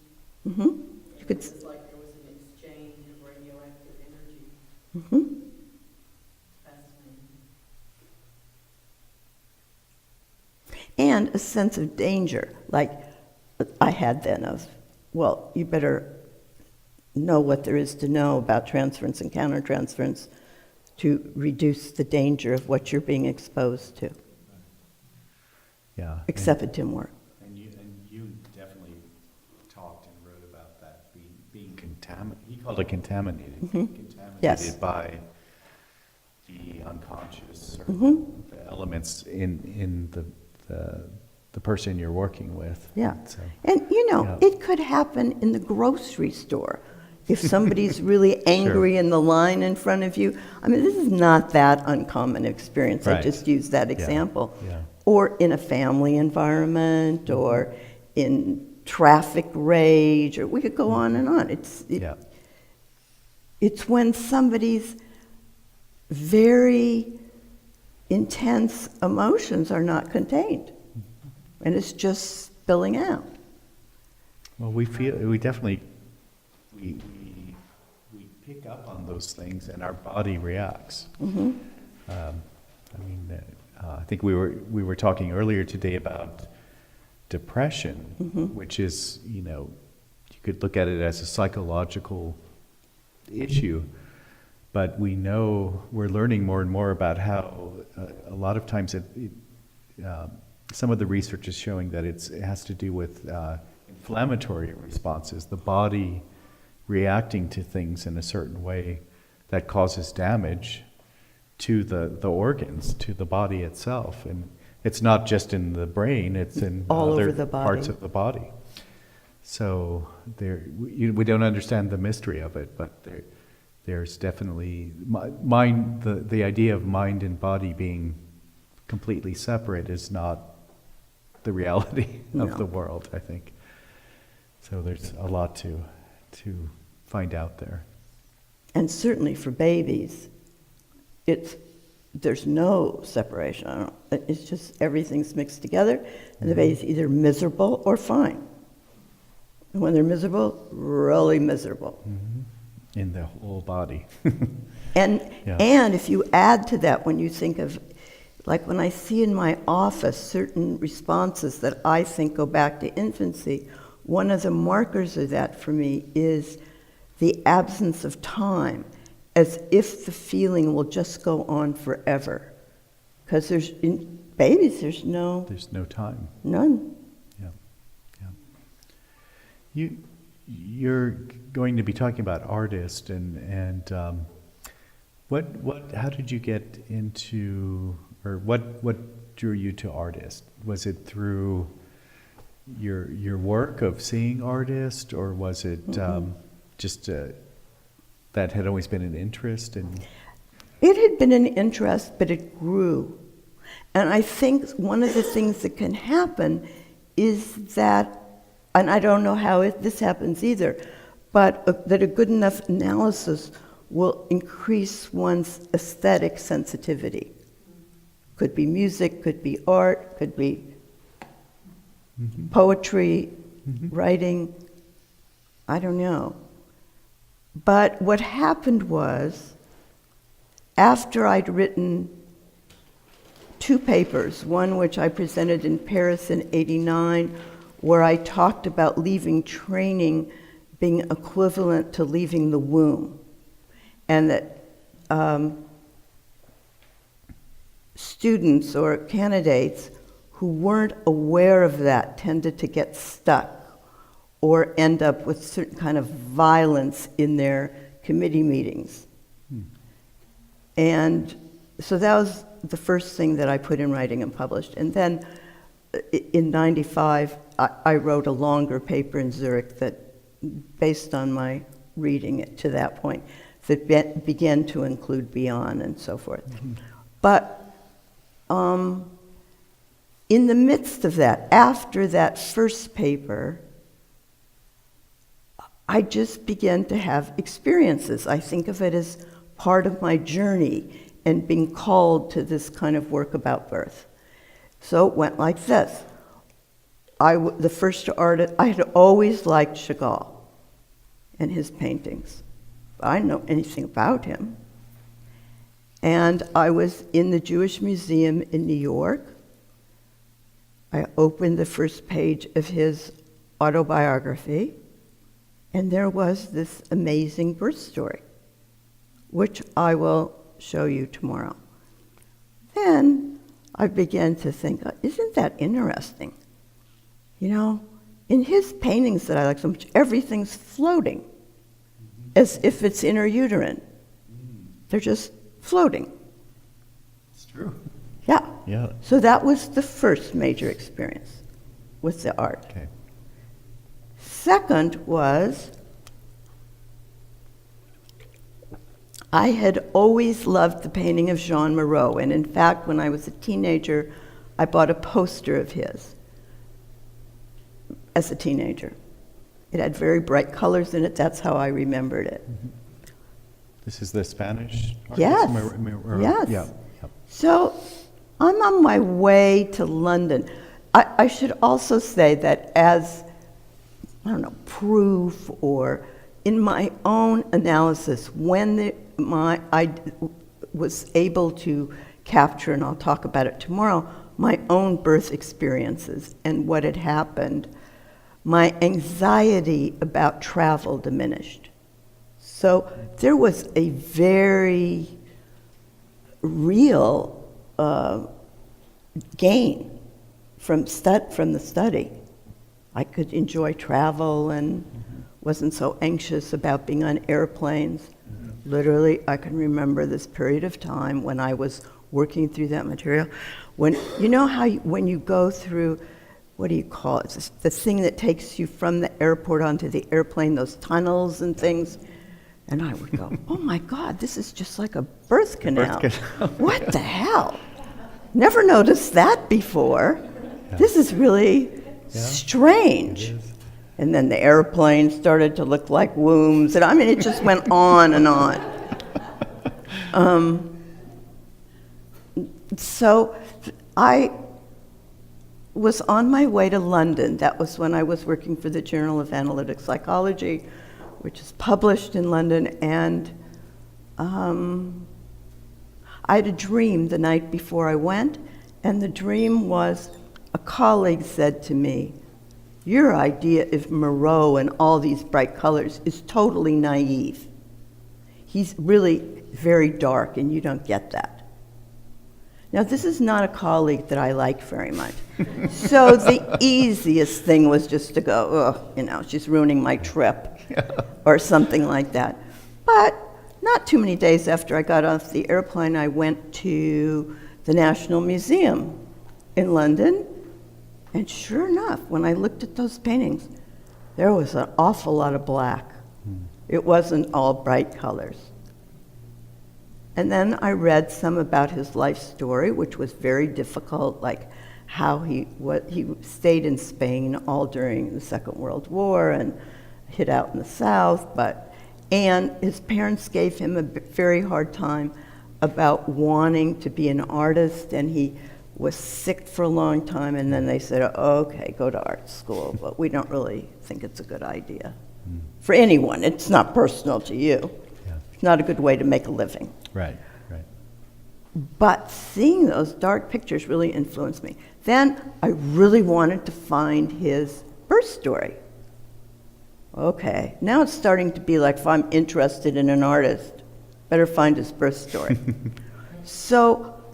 Mm-hmm. And You could, it was like there was an exchange of radioactive energy. mm-hmm. Fascinating. And a sense of danger, like I had then of, well, you better know what there is to know about transference and countertransference to reduce the danger of what you're being exposed to. Yeah. Except it didn't work. And you definitely talked and wrote about that being contaminated. He called it contaminated. Mhm. Contaminated Yes. by the unconscious or Mhm. the elements in the person you're working with. Yeah. So, And you know, Yeah. it could happen in the grocery store. If somebody's really angry in the line in front of you, I mean, this is not that uncommon experience. I Right. just used that Yeah. example. Yeah. Or in a family environment, or in traffic rage, or we could go on and on. Yeah. It's when somebody's very intense emotions are not contained, and it's just spilling out. Well, we definitely we pick up on those things, and our body reacts. Mhm. I think we were talking earlier today about depression, which is, you could look at it as a psychological issue, but we're learning more and more about how a lot of times some of the research is showing that it has to do with inflammatory responses, the body reacting to things in a certain way that causes damage, to the organs, to the body itself. And it's not just in the brain, it's in All other over the body. parts of the body. So we don't understand the mystery of it, but there's definitely mind. The idea of mind and body being completely separate is not the reality No. of the world, I think. So there's a lot to find out there. And certainly for babies, there's no separation. It's just everything's mixed together, and the baby's either miserable or fine. And when they're miserable, really miserable. In the whole body. And Yeah. and if you add to that, when you think of, like when I see in my office certain responses that I think go back to infancy, one of the markers of that for me is the absence of time, as if the feeling will just go on forever. Because in babies, there's There's no time. none. You're going to be talking about artists and how did you get into, or what drew you to artists? Was it through your work of seeing artists, or was it just that had always been an interest? It had been an interest, but it grew. And I think one of the things that can happen is that, and I don't know how this happens either, but that a good enough analysis will increase one's aesthetic sensitivity. Could be music, could be art, could be poetry, writing, I don't know. But what happened was, after I'd written 2 papers, one which I presented in Paris in '89, where I talked about leaving training being equivalent to leaving the womb, and that students or candidates who weren't aware of that tended to get stuck or end up with certain kind of violence in their committee meetings. And so that was the first thing that I put in writing and published. And then in '95, I wrote a longer paper in Zurich that, based on my reading it to that point, that began to include Beyond and so forth. But in the midst of that, after that first paper, I just began to have experiences. I think of it as part of my journey and being called to this kind of work about birth. So it went like this. The first artist, I had always liked Chagall and his paintings. I didn't know anything about him. And I was in the Jewish Museum in New York. I opened the first page of his autobiography, and there was this amazing birth story, which I will show you tomorrow. Then I began to think, isn't that interesting? You know, in his paintings that I like so much, everything's floating, as if it's intrauterine. They're just floating. It's true. Yeah. Yeah. So that was the first major experience with the art. Okay. Second was, I had always loved the painting of Jean Moreau, and in fact, when I was a teenager, I bought a poster of his as a teenager. It had very bright colors in it. That's how I remembered it. This is the Spanish artist? Yes. Yes. Yeah. So I'm on my way to London. I should also say that as, I don't know, proof or in my own analysis, when I was able to capture, and I'll talk about it tomorrow, my own birth experiences and what had happened, my anxiety about travel diminished. So there was a very real gain from the study. I could enjoy travel and wasn't so anxious about being on airplanes. Literally, I can remember this period of time when I was working through that material. When, you know how when you go through, what do you call it? It's the thing that takes you from the airport onto the airplane, those tunnels and things. And I would go, oh my God, this is just like a birth canal. What the hell? Never noticed that before. Yeah. This is really strange. It is. And then the airplane started to look like wombs. And I mean, it just went on and on. So I was on my way to London. That was when I was working for the Journal of Analytic Psychology, which is published in London. And I had a dream the night before I went. And the dream was a colleague said to me, your idea of Moreau and all these bright colors is totally naive. He's really very dark, and you don't get that. Now, this is not a colleague that I like very much. So the easiest thing was just to go, oh, you know, she's ruining my trip, or something like that. But not too many days after I got off the airplane, I went to the National Museum in London. And sure enough, when I looked at those paintings, there was an awful lot of black. It wasn't all bright colors. And then I read some about his life story, which was very difficult, like how he stayed in Spain all during the Second World War and hid out in the South, and his parents gave him a very hard time about wanting to be an artist, and he was sick for a long time, and then they said, okay, go to art school, but we don't really think it's a good idea. For anyone, it's not personal to you. Yeah. It's not a good way to make a living. Right, right. But seeing those dark pictures really influenced me. Then I really wanted to find his birth story. Okay, now it's starting to be like, if I'm interested in an artist, better find his birth story.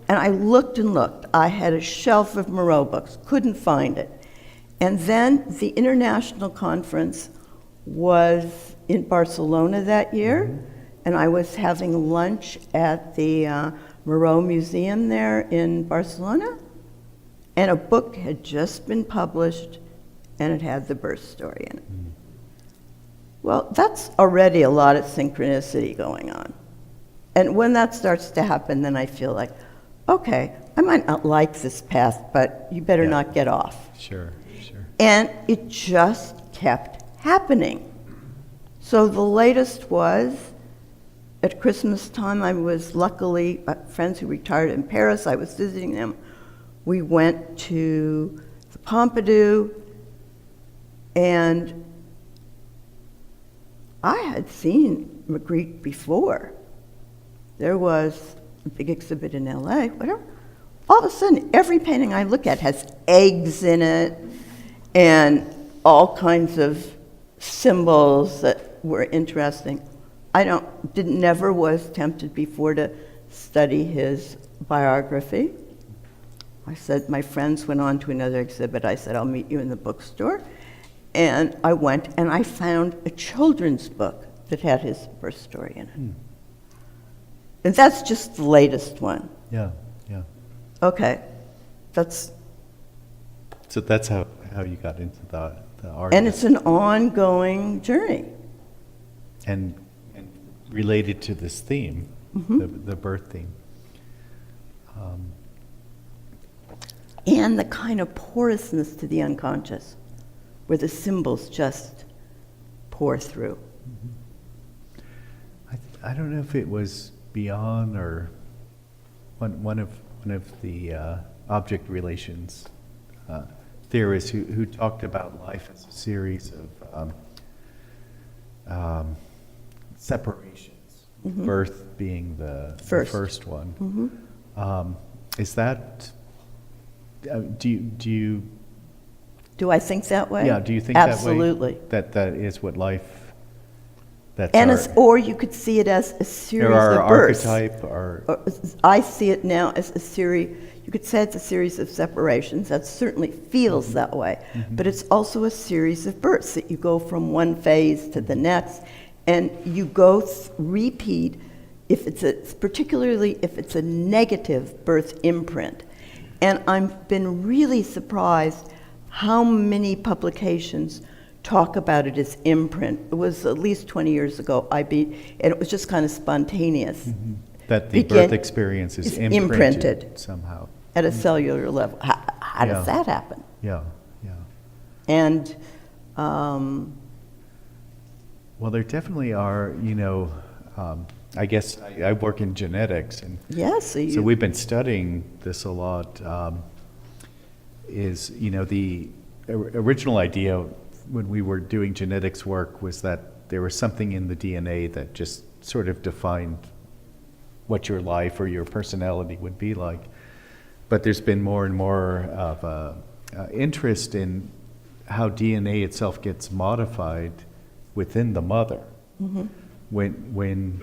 And I looked and looked. I had a shelf of Moreau books, couldn't find it. And then the international conference was in Barcelona that year, and I was having lunch at the Moreau Museum there in Barcelona, and a book had just been published, and it had the birth story in it. Well, that's already a lot of synchronicity going on. And when that starts to happen, then I feel like, okay, I might not like this path, but you better not get off. Sure, sure. And it just kept happening. So the latest was, at Christmas time, I was luckily, friends who retired in Paris, I was visiting them. We went to the Pompidou, and I had seen Magritte before. There was a big exhibit in LA, whatever. All of a sudden, every painting I look at has eggs in it and all kinds of symbols that were interesting. Never was tempted before to study his biography. I said, my friends went on to another exhibit. I said, I'll meet you in the bookstore. And I went and I found a children's book that had his birth story in it. And that's just the latest one. Yeah, yeah. Okay, that's... So that's how you got into the art. And it's an ongoing journey. And related to this theme, the birth theme. And the kind of porousness to the unconscious, where the symbols just pour through. I don't know if it was Beyond or one of the object relations theorists who talked about life as a series of separations, birth being the first one. Is that, do I think that way? Yeah, do you think Absolutely. that way? That is what life, that's And our, or you could see it as a series our of births. archetype, or I see it now as a series, you could say it's a series of separations. That certainly feels that way. But it's also a series of births that you go from one phase to the next, and you go repeat particularly if it's a negative birth imprint. And I've been really surprised how many publications talk about it as imprint. It was at least 20 years ago, and it was just kind of spontaneous. That the birth experience is imprinted somehow. At a cellular level. How Yeah. does that happen? Yeah, yeah. And Well, there definitely are, I guess I work in genetics, and yes, so we've been studying this a lot. The original idea when we were doing genetics work was that there was something in the DNA that just sort of defined what your life or your personality would be like. But there's been more and more of interest in how DNA itself gets modified within the mother when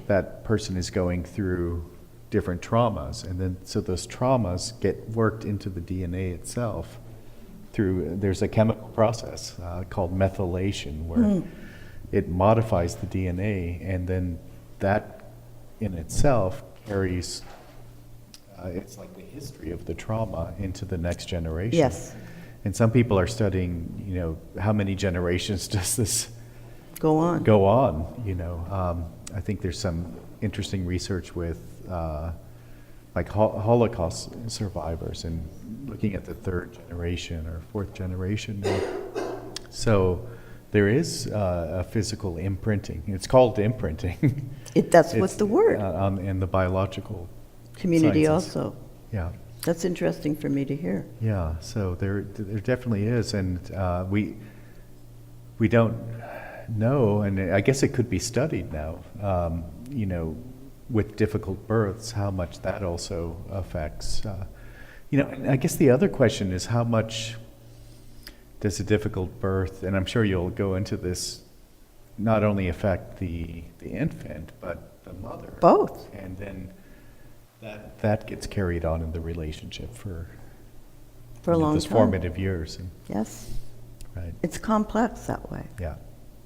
that person is going through different traumas, and then so those traumas get worked into the DNA itself there's a chemical process called methylation where it modifies the DNA, and then that in itself carries it's like the history of the trauma into the next generation. yes, And some people are studying, how many generations does this go on. go on? I think there's some interesting research with like Holocaust survivors and looking at the third generation or fourth generation now. So there is a physical imprinting. It's called imprinting. That's what the word. In the biological Community sciences. also. Yeah. That's interesting for me to hear. Yeah, so there definitely is, and we don't know, and I guess it could be studied now, with difficult births, how much that also affects. And I guess the other question is how much does a difficult birth, and I'm sure you'll go into this, not only affect the infant, but the mother. Both. And then that gets carried on in the relationship for For a long those time. formative years. And, Yes. right. It's complex that way. Yeah.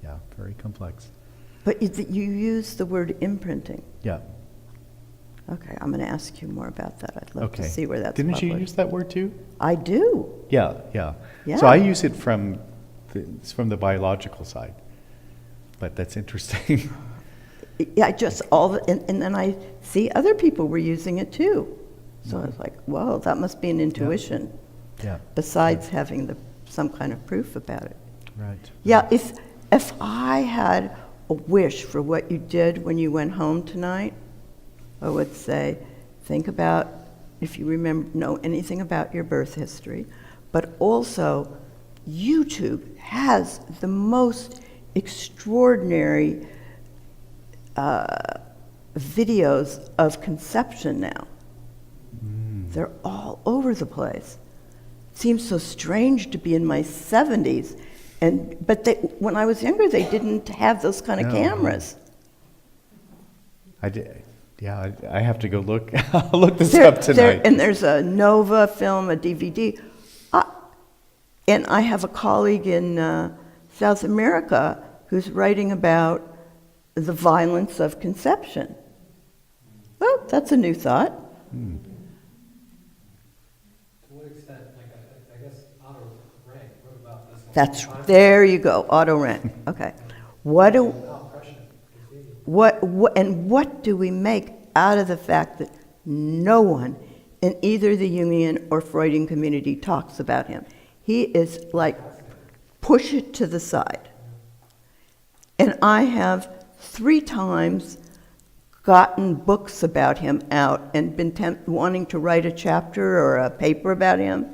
Yeah. Very complex. But you use the word imprinting. Yeah. Okay, I'm going to ask you more about that. I'd love Okay. to see where that's Didn't you published. use that word too? I do. Yeah. Yeah. Yeah. So I use it from the biological side, but that's interesting. Yeah, and then I see other people were using it too. So I was like, whoa, that must be an intuition, Yeah. besides having some kind of proof about it. Right. Yeah, if I had a wish for what you did when you went home tonight, I would say, think about if you know anything about your birth history, but also YouTube has the most extraordinary videos of conception now. They're all over the place. It seems so strange to be in my 70s, but when I was younger, they didn't have those kind of No. cameras. I did. Yeah, I have to go look. I'll look this up tonight. And there's a Nova film, a DVD. And I have a colleague in South America who's writing about the violence of conception. Well, that's a new thought. To what extent, I guess Otto Rank wrote about this one. There you go, Otto Rank. Okay. What do we make out of the fact that no one in either the Jungian or Freudian community talks about him? He is like, push it to the side. And I have 3 times gotten books about him out and been wanting to write a chapter or a paper about him.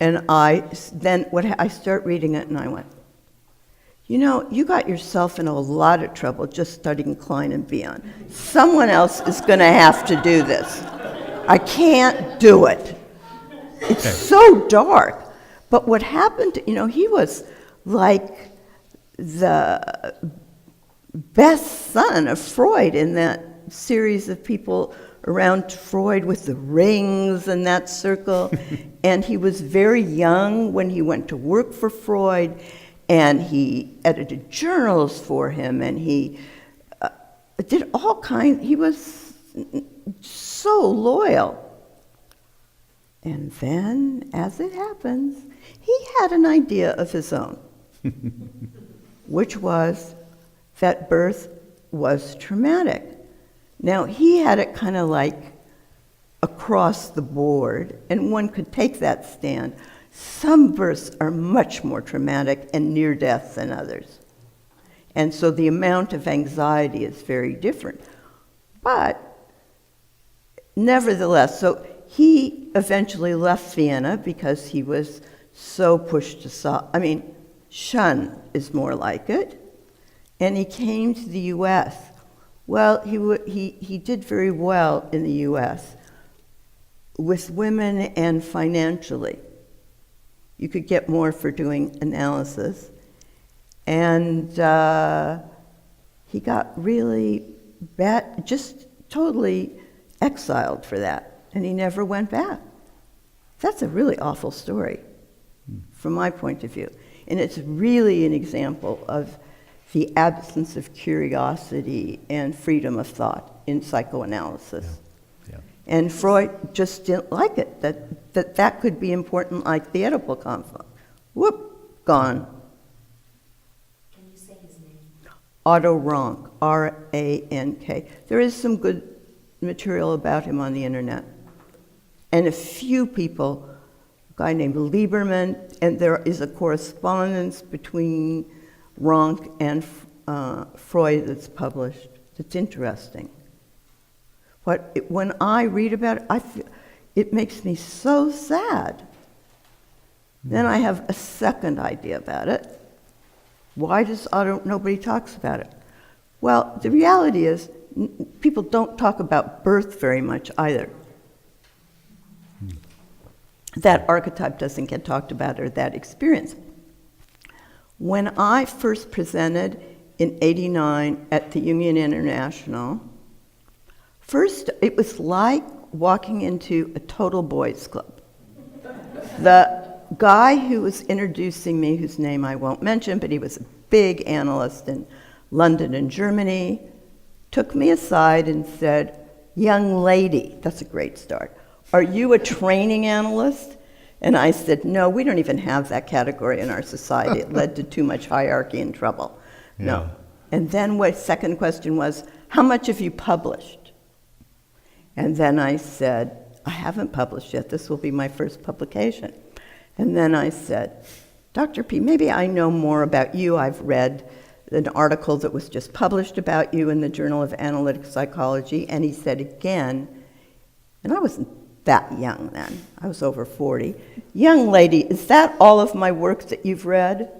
And I start reading it and I went, you got yourself in a lot of trouble just studying Klein and Bion. Someone else is going to have to do this. I can't do it. It's so dark. But what happened, he was like the best son of Freud in that series of people around Freud with the rings and that circle. And he was very young when he went to work for Freud, and he edited journals for him, and he did all kinds, he was so loyal. And then, as it happens, he had an idea of his own, which was that birth was traumatic. Now, he had it kind of like across the board, and one could take that stand. Some births are much more traumatic and near death than others. And so the amount of anxiety is very different. But nevertheless, so he eventually left Vienna because he was so pushed aside. Shun is more like it. And he came to the U.S. Well, he did very well in the U.S. with women and financially. You could get more for doing analysis. And he got really bad, just totally exiled for that. And he never went back. That's a really awful story from my point of view. And it's really an example of the absence of curiosity and freedom of thought in psychoanalysis. Yeah. And Freud just didn't like it, that could be important like the Oedipal conflict. Whoop, gone. Can you say his name? Otto Rank, R-A-N-K. There is some good material about him on the internet. And a few people, a guy named Lieberman, and there is a correspondence between Rank and Freud that's published that's interesting. When I read about it, it makes me so sad. Then I have a second idea about it. Why does nobody talks about it? Well, the reality is people don't talk about birth very much either. That archetype doesn't get talked about, or that experience. When I first presented in '89 at the Jungian International, first it was like walking into a total boys club. The guy who was introducing me, whose name I won't mention, but he was a big analyst in London and Germany, took me aside and said, "Young lady," that's a great start, "are you a training analyst?" And I said, "No, we don't even have that category in our society. It led to too much hierarchy and trouble." Yeah. No. And then my second question was, "How much have you published?" And then I said, "I haven't published yet. This will be my first publication." And then I said, "Dr. P, maybe I know more about you. I've read an article that was just published about you in the Journal of Analytic Psychology." And he said again, and I wasn't that young then, I was over 40, "Young lady, is that all of my work that you've read?"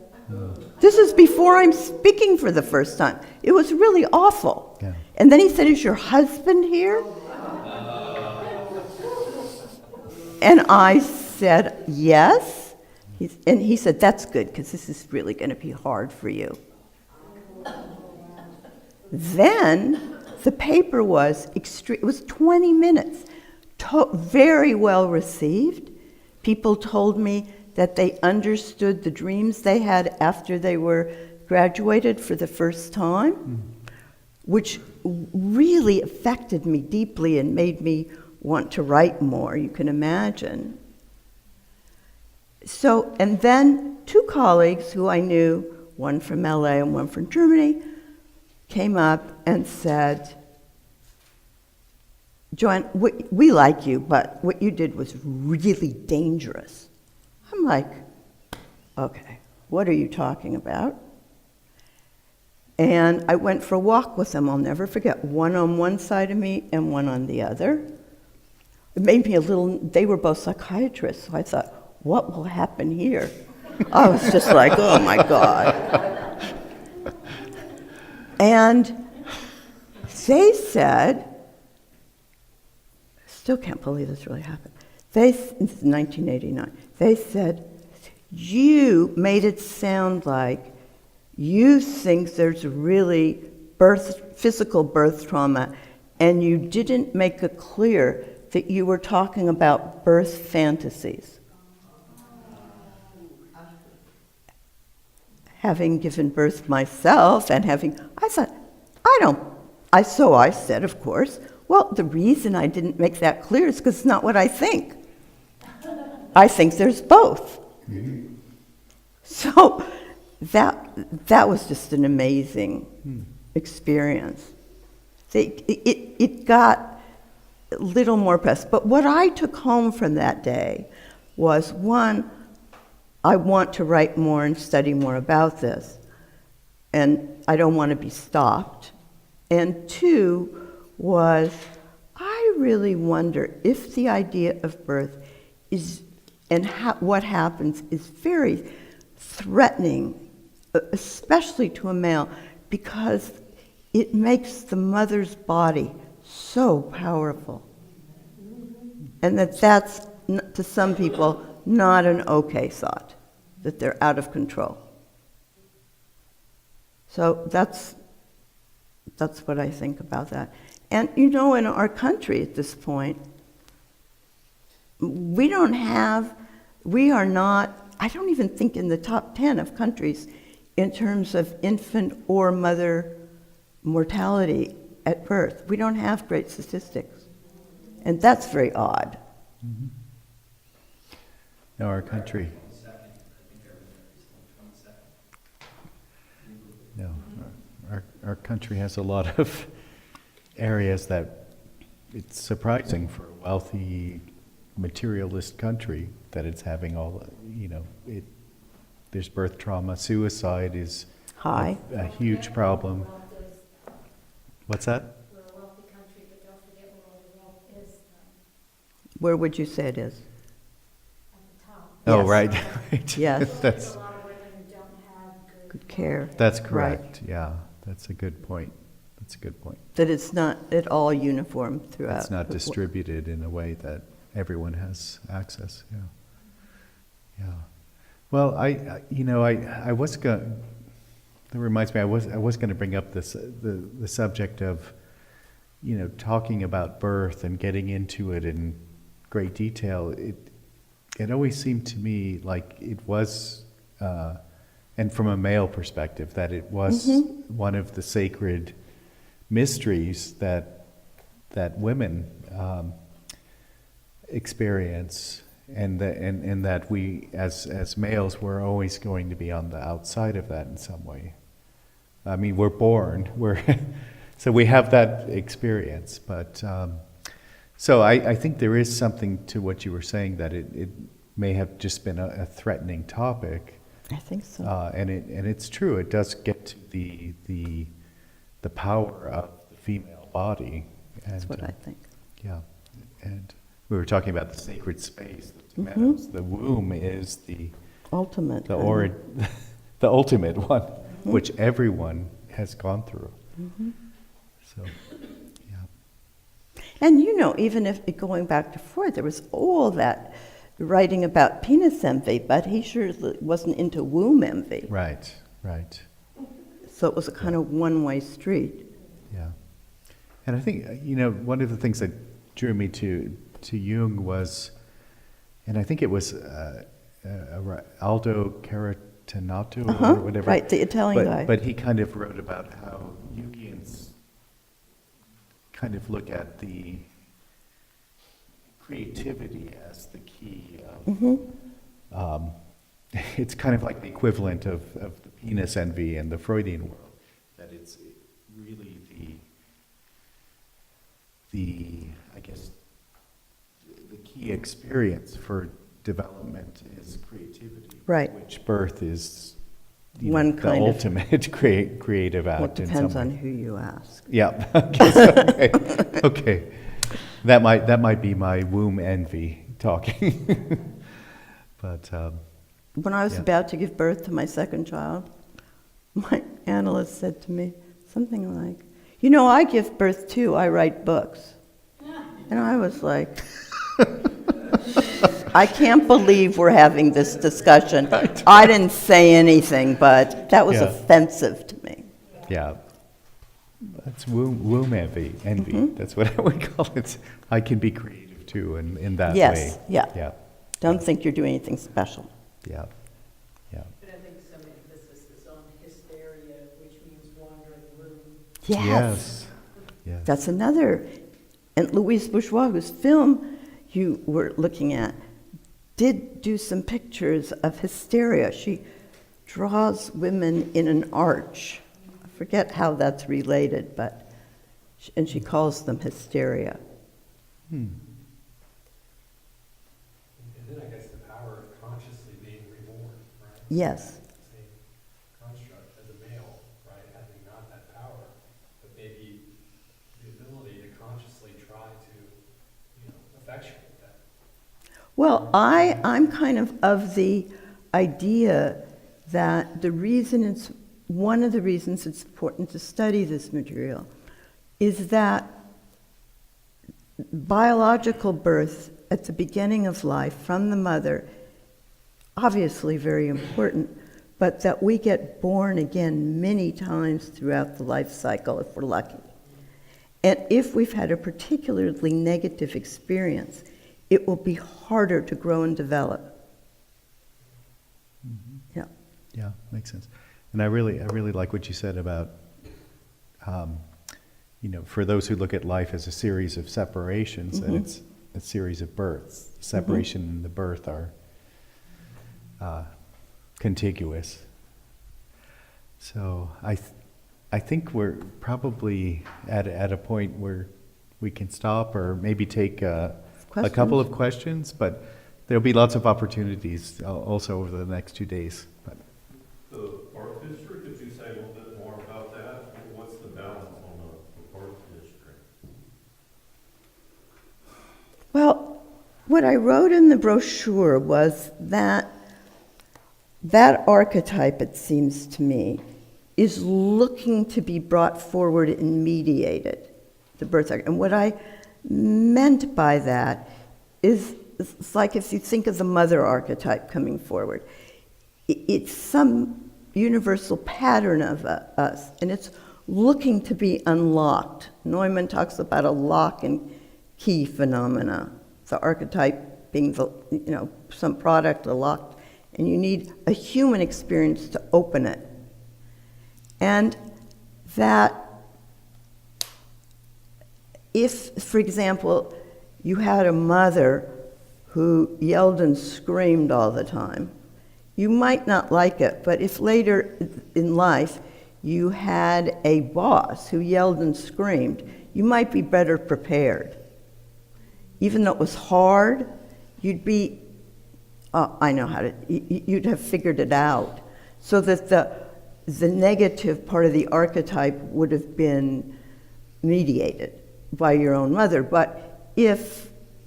This is before I'm speaking for the first time. It was really awful. Yeah. And then he said, "Is your husband here?" And I said, "Yes." And he said, "That's good, because this is really going to be hard for you." Then the paper was extreme. It was 20 minutes, very well received. People told me that they understood the dreams they had after they were graduated for the first time, which really affected me deeply and made me want to write more, you can imagine. So, and then two colleagues who I knew, one from LA and one from Germany, came up and said, "JoAnn, we like you, but what you did was really dangerous." I'm like, "Okay, what are you talking about?" And I went for a walk with them, I'll never forget, one on one side of me and one on the other. It made me a little, they were both psychiatrists, so I thought, what will happen here? I was just like, oh my God. And they said, still can't believe this really happened. This is 1989. They said, "You made it sound like you think there's really physical birth trauma, and you didn't make it clear that you were talking about birth fantasies." Having given birth myself and I thought, So I said, of course, well, the reason I didn't make that clear is because it's not what I think. I think there's both. So that was just an amazing experience. It got a little more press. But what I took home from that day was, one, I want to write more and study more about this, and I don't want to be stopped. And two was, I really wonder if the idea of birth is, and what happens is very threatening, especially to a male, because it makes the mother's body so powerful. And that's, to some people, not an okay thought, that they're out of control. So that's what I think about that. And you know, in our country at this point, we are not, I don't even think in the top 10 of countries in terms of infant or mother mortality at birth. We don't have great statistics. And that's very odd. Mm-hmm. No, our country. No, our country has a lot of areas that it's surprising for a wealthy, materialist country that it's having all, there's birth trauma. Suicide is High. a huge problem. What's that? We're a wealthy country, but don't forget where all the wealth is Where would you say it is? at the top. Oh, Yes. right. Right. Yes. There's That's, a lot of women who don't have Good care. that's correct. Yeah, that's a good point. That's a good point. That it's not at all uniform throughout. It's not distributed in a way that everyone has access. Yeah. Yeah. Well, I was going. That reminds me. I was going to bring up the subject of, talking about birth and getting into it in great detail. It always seemed to me like it was, and from a male perspective, that it was one of the sacred mysteries that women experience, and that we as males were always going to be on the outside of that in some way. I mean, we're born, so we have that experience, but so I think there is something to what you were saying, that it may have just been a threatening topic. I think so. And it's true. It does get to the power of the female body. That's what I think. Yeah, and we were talking about the sacred space. The womb is the Ultimate. the ultimate one, which everyone has gone through. So, yeah. And even if going back to Freud, there was all that writing about penis envy, but he sure wasn't into womb envy. Right. Right. So it was a kind of one-way street. Yeah. And I think, one of the things that drew me to Jung was, and I think it was Aldo Caratanato or whatever. Right, the Italian guy. But he kind of wrote about how Jungians kind of look at the creativity as the key of, it's kind of like the equivalent of the penis envy in the Freudian world, that it's really the I guess the key experience for development is creativity, Right. which birth is One the kind of- ultimate creative act. Well, it in depends some on way. who you ask. Yeah. Okay. Okay. That might be my womb envy talking. But When I was Yeah. about to give birth to my second child, my analyst said to me something like, I give birth too, I write books. And I was like, I can't believe we're having this discussion. I didn't say anything, but that was Yeah. offensive to me. yeah, that's womb envy. That's what I would call it. I can be creative too, in that Yes, way. yeah. Yeah. Don't think you're doing anything special. Yeah. Yeah. But I think some emphasis is on hysteria, which means wandering room. Yes. Yes. That's another. And Louise Bourgeois, whose film you were looking at, did do some pictures of hysteria. She draws women in an arch. I forget how that's related, but, and she calls them hysteria. Hmm. And then I guess the power of consciously being reborn, right? Yes. Same construct as a male, right? Having not that power, but maybe the ability to consciously try to, effectuate that. Well, I'm kind of the idea that one of the reasons it's important to study this material is that biological birth at the beginning of life from the mother, obviously very important, but that we get born again many times throughout the life cycle if we're lucky. And if we've had a particularly negative experience, it will be harder to grow and develop. Mhm. Yeah. Yeah, makes sense. And I really like what you said about, for those who look at life as a series of separations, that it's a series of births. Separation and the birth are contiguous. So I think we're probably at a point where we can stop or maybe take a couple of questions, but there'll be lots of opportunities also over the next 2 days. But The birth history, could you say a little bit more about that? What's the balance on the birth history? Well, what I wrote in the brochure was that archetype, it seems to me, is looking to be brought forward and mediated, the birth archetype. And what I meant by that is, it's like if you think of the mother archetype coming forward, it's some universal pattern of us, and it's looking to be unlocked. Neumann talks about a lock and key phenomena. The archetype being some product, a lock, and you need a human experience to open it. And that if, for example, you had a mother who yelled and screamed all the time, you might not like it, but if later in life you had a boss who yelled and screamed, you might be better prepared. Even though it was hard, you'd be, you'd have figured it out. So that the negative part of the archetype would have been mediated by your own mother. But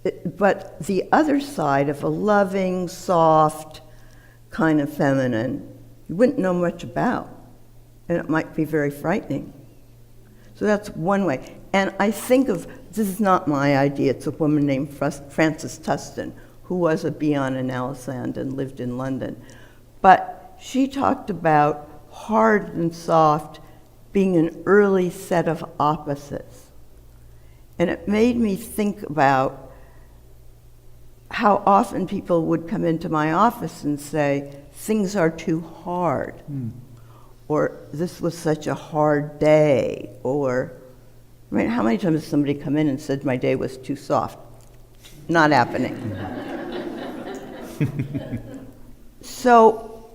the other side of a loving, soft, kind of feminine, you wouldn't know much about, and it might be very frightening. So that's one way. And I think this is not my idea, it's a woman named Frances Tustin, who was a beyond analysis and lived in London. But she talked about hard and soft being an early set of opposites. And it made me think about how often people would come into my office and say, things are too hard, or this was such a hard day, or, how many times has somebody come in and said my day was too soft? Not happening. So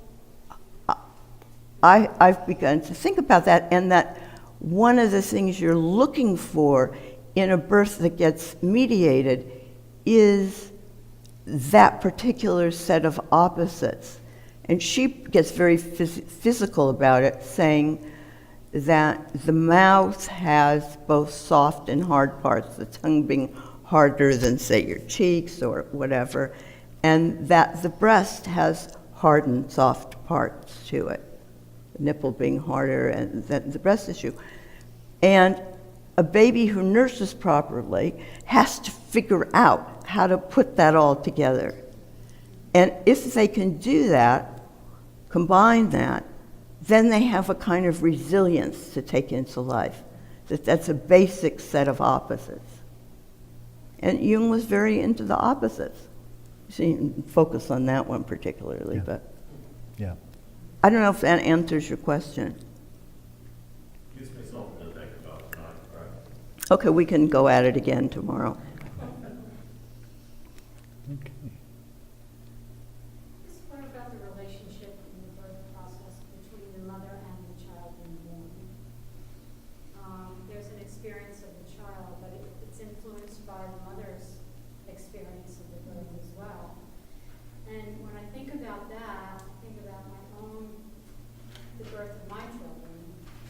I've begun to think about that, and that one of the things you're looking for in a birth that gets mediated is that particular set of opposites. And she gets very physical about it, saying that the mouth has both soft and hard parts, the tongue being harder than, say, your cheeks or whatever, and that the breast has hard and soft parts to it, the nipple being harder and the breast tissue. And a baby who nurses properly has to figure out how to put that all together. And if they can do that, combine that, then they have a kind of resilience to take into life. That's a basic set of opposites. And Jung was very into the opposites. So you can focus on that one particularly, but yeah. I don't know if that answers your question. Gives me something to think about tonight, right? Okay, we can go at it again tomorrow. Okay. Just what about the relationship in the birth process between the mother and the child being born? There's an experience of the child, but it's influenced by the mother's experience of the birth as well. And when I think about that, I think about the birth of my children,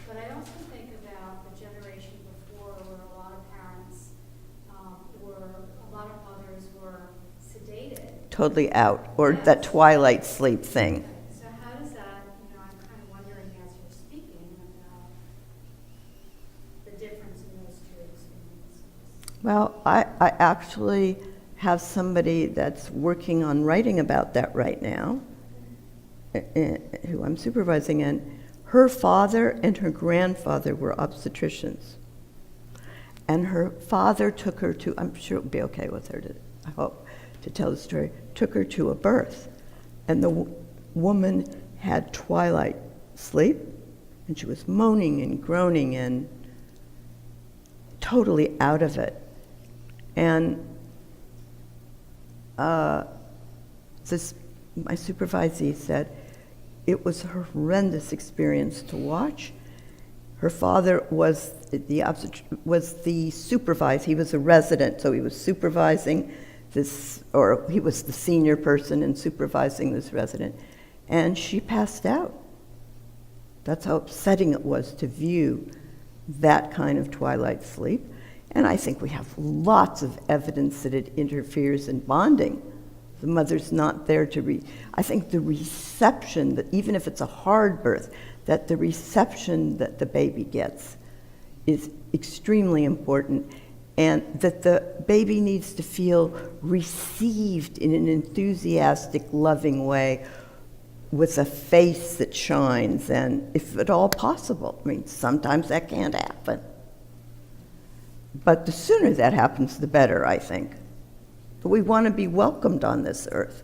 but I also think about the generation before where a lot of parents a lot of mothers were sedated. Totally out, or Yes. that twilight sleep thing. So how does that, I'm kind of wondering as you're speaking about the difference in those two experiences. Well, I actually have somebody that's working on writing about that right now, who I'm supervising, and her father and her grandfather were obstetricians. And her father took her to, I'm sure it would be okay with her to, I hope, to tell the story, took her to a birth. And the woman had twilight sleep, and she was moaning and groaning and totally out of it. And my supervisee said it was a horrendous experience to watch. Her father was the supervisor. He was a resident, so he was supervising this, or he was the senior person and supervising this resident. And she passed out. That's how upsetting it was to view that kind of twilight sleep. And I think we have lots of evidence that it interferes in bonding. The mother's not there to I think the reception, that even if it's a hard birth, that the reception that the baby gets is extremely important, and that the baby needs to feel received in an enthusiastic, loving way with a face that shines, and if at all possible. I mean, sometimes that can't happen. But the sooner that happens, the better, I think. But we want to be welcomed on this earth.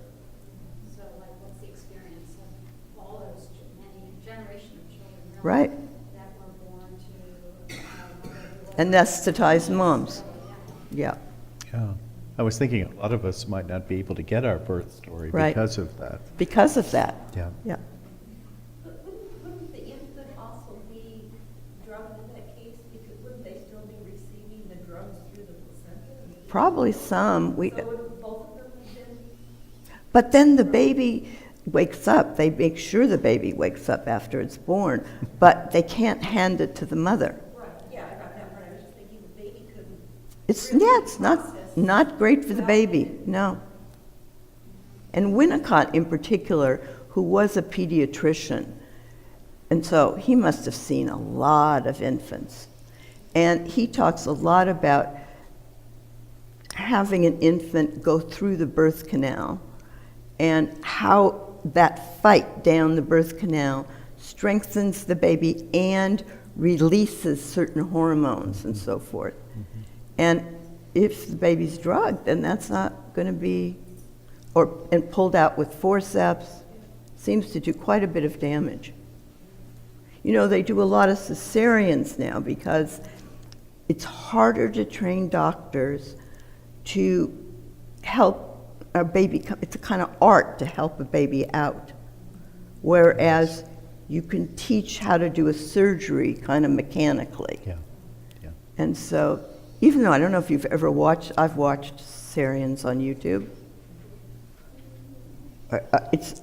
So like what's the experience of all those many generation of children really Right. that were born to Anesthetized moms. Yeah. Yeah. I was thinking a lot of us might not be able to get our birth story Right. because of that. Because of that. Yeah. Yeah. But wouldn't the infant also be drugged in that case? Because wouldn't they still be receiving the drugs through the placenta? Probably some. So would both of them have been? But then the baby wakes up. They make sure the baby wakes up after it's born, but they can't hand it to the mother. Right, yeah, I got that part. I was just thinking the baby couldn't. It's not great for the baby. No. And Winnicott in particular, who was a pediatrician, and so he must have seen a lot of infants. And he talks a lot about having an infant go through the birth canal and how that fight down the birth canal strengthens the baby and releases certain hormones and so forth. And if the baby's drugged, then that's not going to be, and pulled out with forceps, seems to do quite a bit of damage. You know, they do a lot of cesareans now because it's harder to train doctors to help a baby. It's a kind of art to help a baby out. Whereas you can teach how to do a surgery kind of mechanically. Yeah. Yeah. And so, even though I don't know if you've ever watched, I've watched cesareans on YouTube.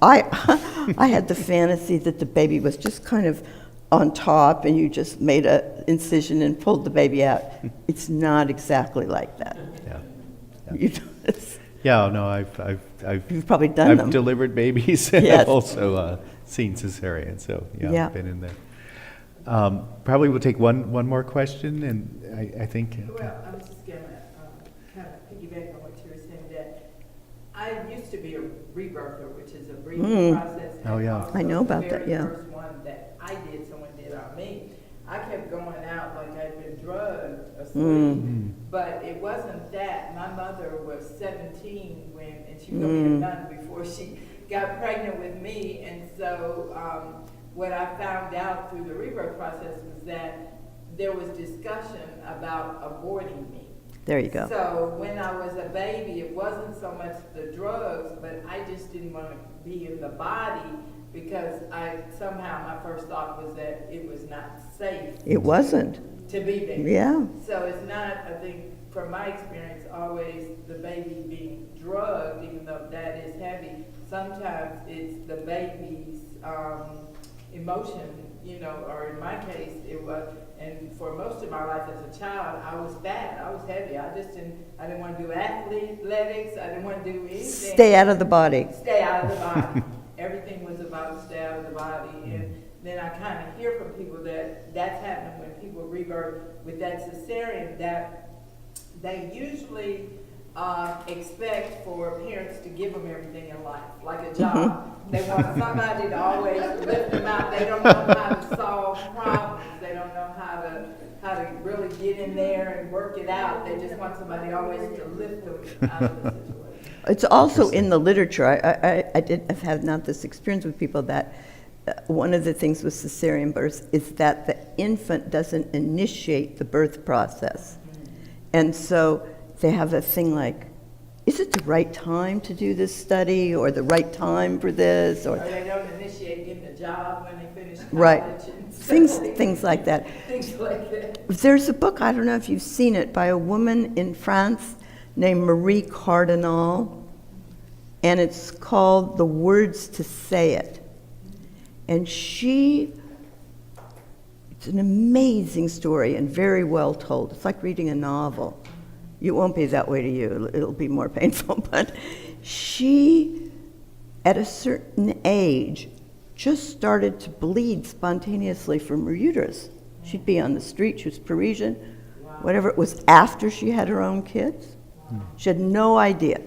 I had the fantasy that the baby was just kind of on top and you just made an incision and pulled the baby out. It's not exactly like that. Yeah. You know, Yeah, no, I've you've probably done them. delivered babies and Yes. I've also seen cesarean, so yeah, Yeah. I've been in there. Probably we'll take one more question, and I think. Well, I was just gonna kind of piggyback on what you were saying, that I used to be a rebirther, which is a breathing process. and Oh, yeah. also I know about the that, yeah. very first one that I did, someone did on me. I kept going out like I'd been drugged asleep, but it wasn't that. My mother was 17 and she was only a nun before she got pregnant with me, and so what I found out through the rebirth process was that there was discussion about aborting me. There you go. So when I was a baby, it wasn't so much the drugs, but I just didn't want to be in the body because somehow my first thought was that it was not safe It wasn't. to be there. Yeah. So it's not, I think, from my experience, always the baby being drugged, even though that is heavy. Sometimes it's the baby's emotion, you know, or in my case, it was, and for most of my life as a child, I was fat, I was heavy. I didn't want to do athletics, I didn't want to do anything. Stay out of the body. Stay out of the body. Everything was about stay out of the body. And then I kind of hear from people that that's happening when people rebirth with that cesarean, that they usually expect for parents to give them everything in life, like a job. They want somebody to always lift them out. They don't know how to solve problems. They don't know how to really get in there and work it out. They just want somebody always to lift them out of the situation. It's also in the literature. I've had not this experience with people that one of the things with cesarean births is that the infant doesn't initiate the birth process. And so they have a thing like, is it the right time to do this study or the right time for this? Or they don't initiate getting a job when they finish college. Right. And Things like that. Things like that. There's a book, I don't know if you've seen it, by a woman in France named Marie Cardinal, and it's called The Words to Say It. And it's an amazing story and very well told. It's like reading a novel. It won't be that way to you. It'll be more painful. But she, at a certain age, just started to bleed spontaneously from her uterus. She'd be on the street. She was Parisian. Whatever. It was after she had her own kids. She had no idea.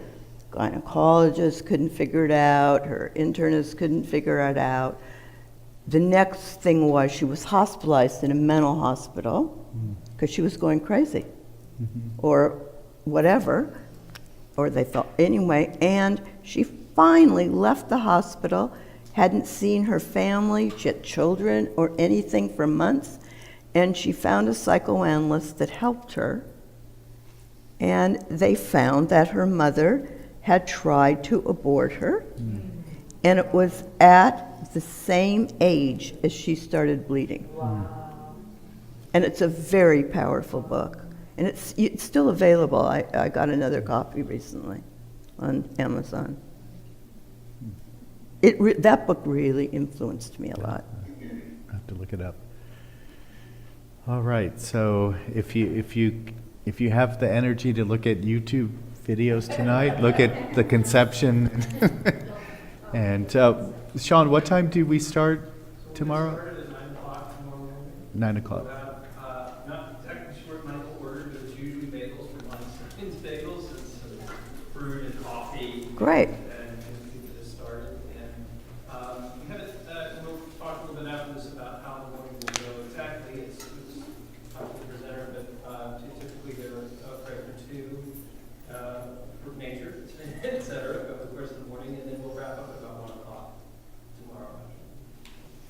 Gynecologist couldn't figure it out. Her internist couldn't figure it out. The next thing was she was hospitalized in a mental hospital because she was going crazy or whatever, or they thought, anyway, and she finally left the hospital, hadn't seen her family, she had children or anything for months, and she found a psychoanalyst that helped her, and they found that her mother had tried to abort her, and it was at the same age as she started bleeding. Wow. And it's a very powerful book. And it's still available. I got another copy recently on Amazon. That book really influenced me a lot. I have to look it up. All right. So if you have the energy to look at YouTube videos tonight, look at the conception. And Sean, what time do we start tomorrow? We started at 9 o'clock tomorrow morning. 9 o'clock. Not exactly sure what medical order, but it's usually bagels for lunch. It's bagels and some fruit and coffee. Great. And people just started. And we had we'll talk a little bit after this about how the morning will go exactly. It's up to the presenter, but typically there are a prayer or two for nature, et cetera, over the course of the morning, and then we'll wrap up at about 1 o'clock tomorrow.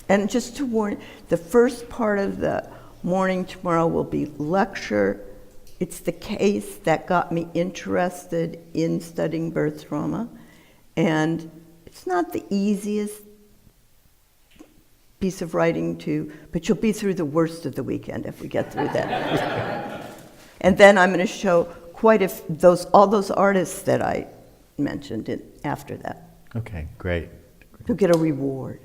And just to warn, the first part of the morning tomorrow will be lecture. It's the case that got me interested in studying birth trauma. And it's not the easiest piece of writing but you'll be through the worst of the weekend if we get through that. And then I'm going to show all those artists that I mentioned after that. Okay, great. You'll get a reward.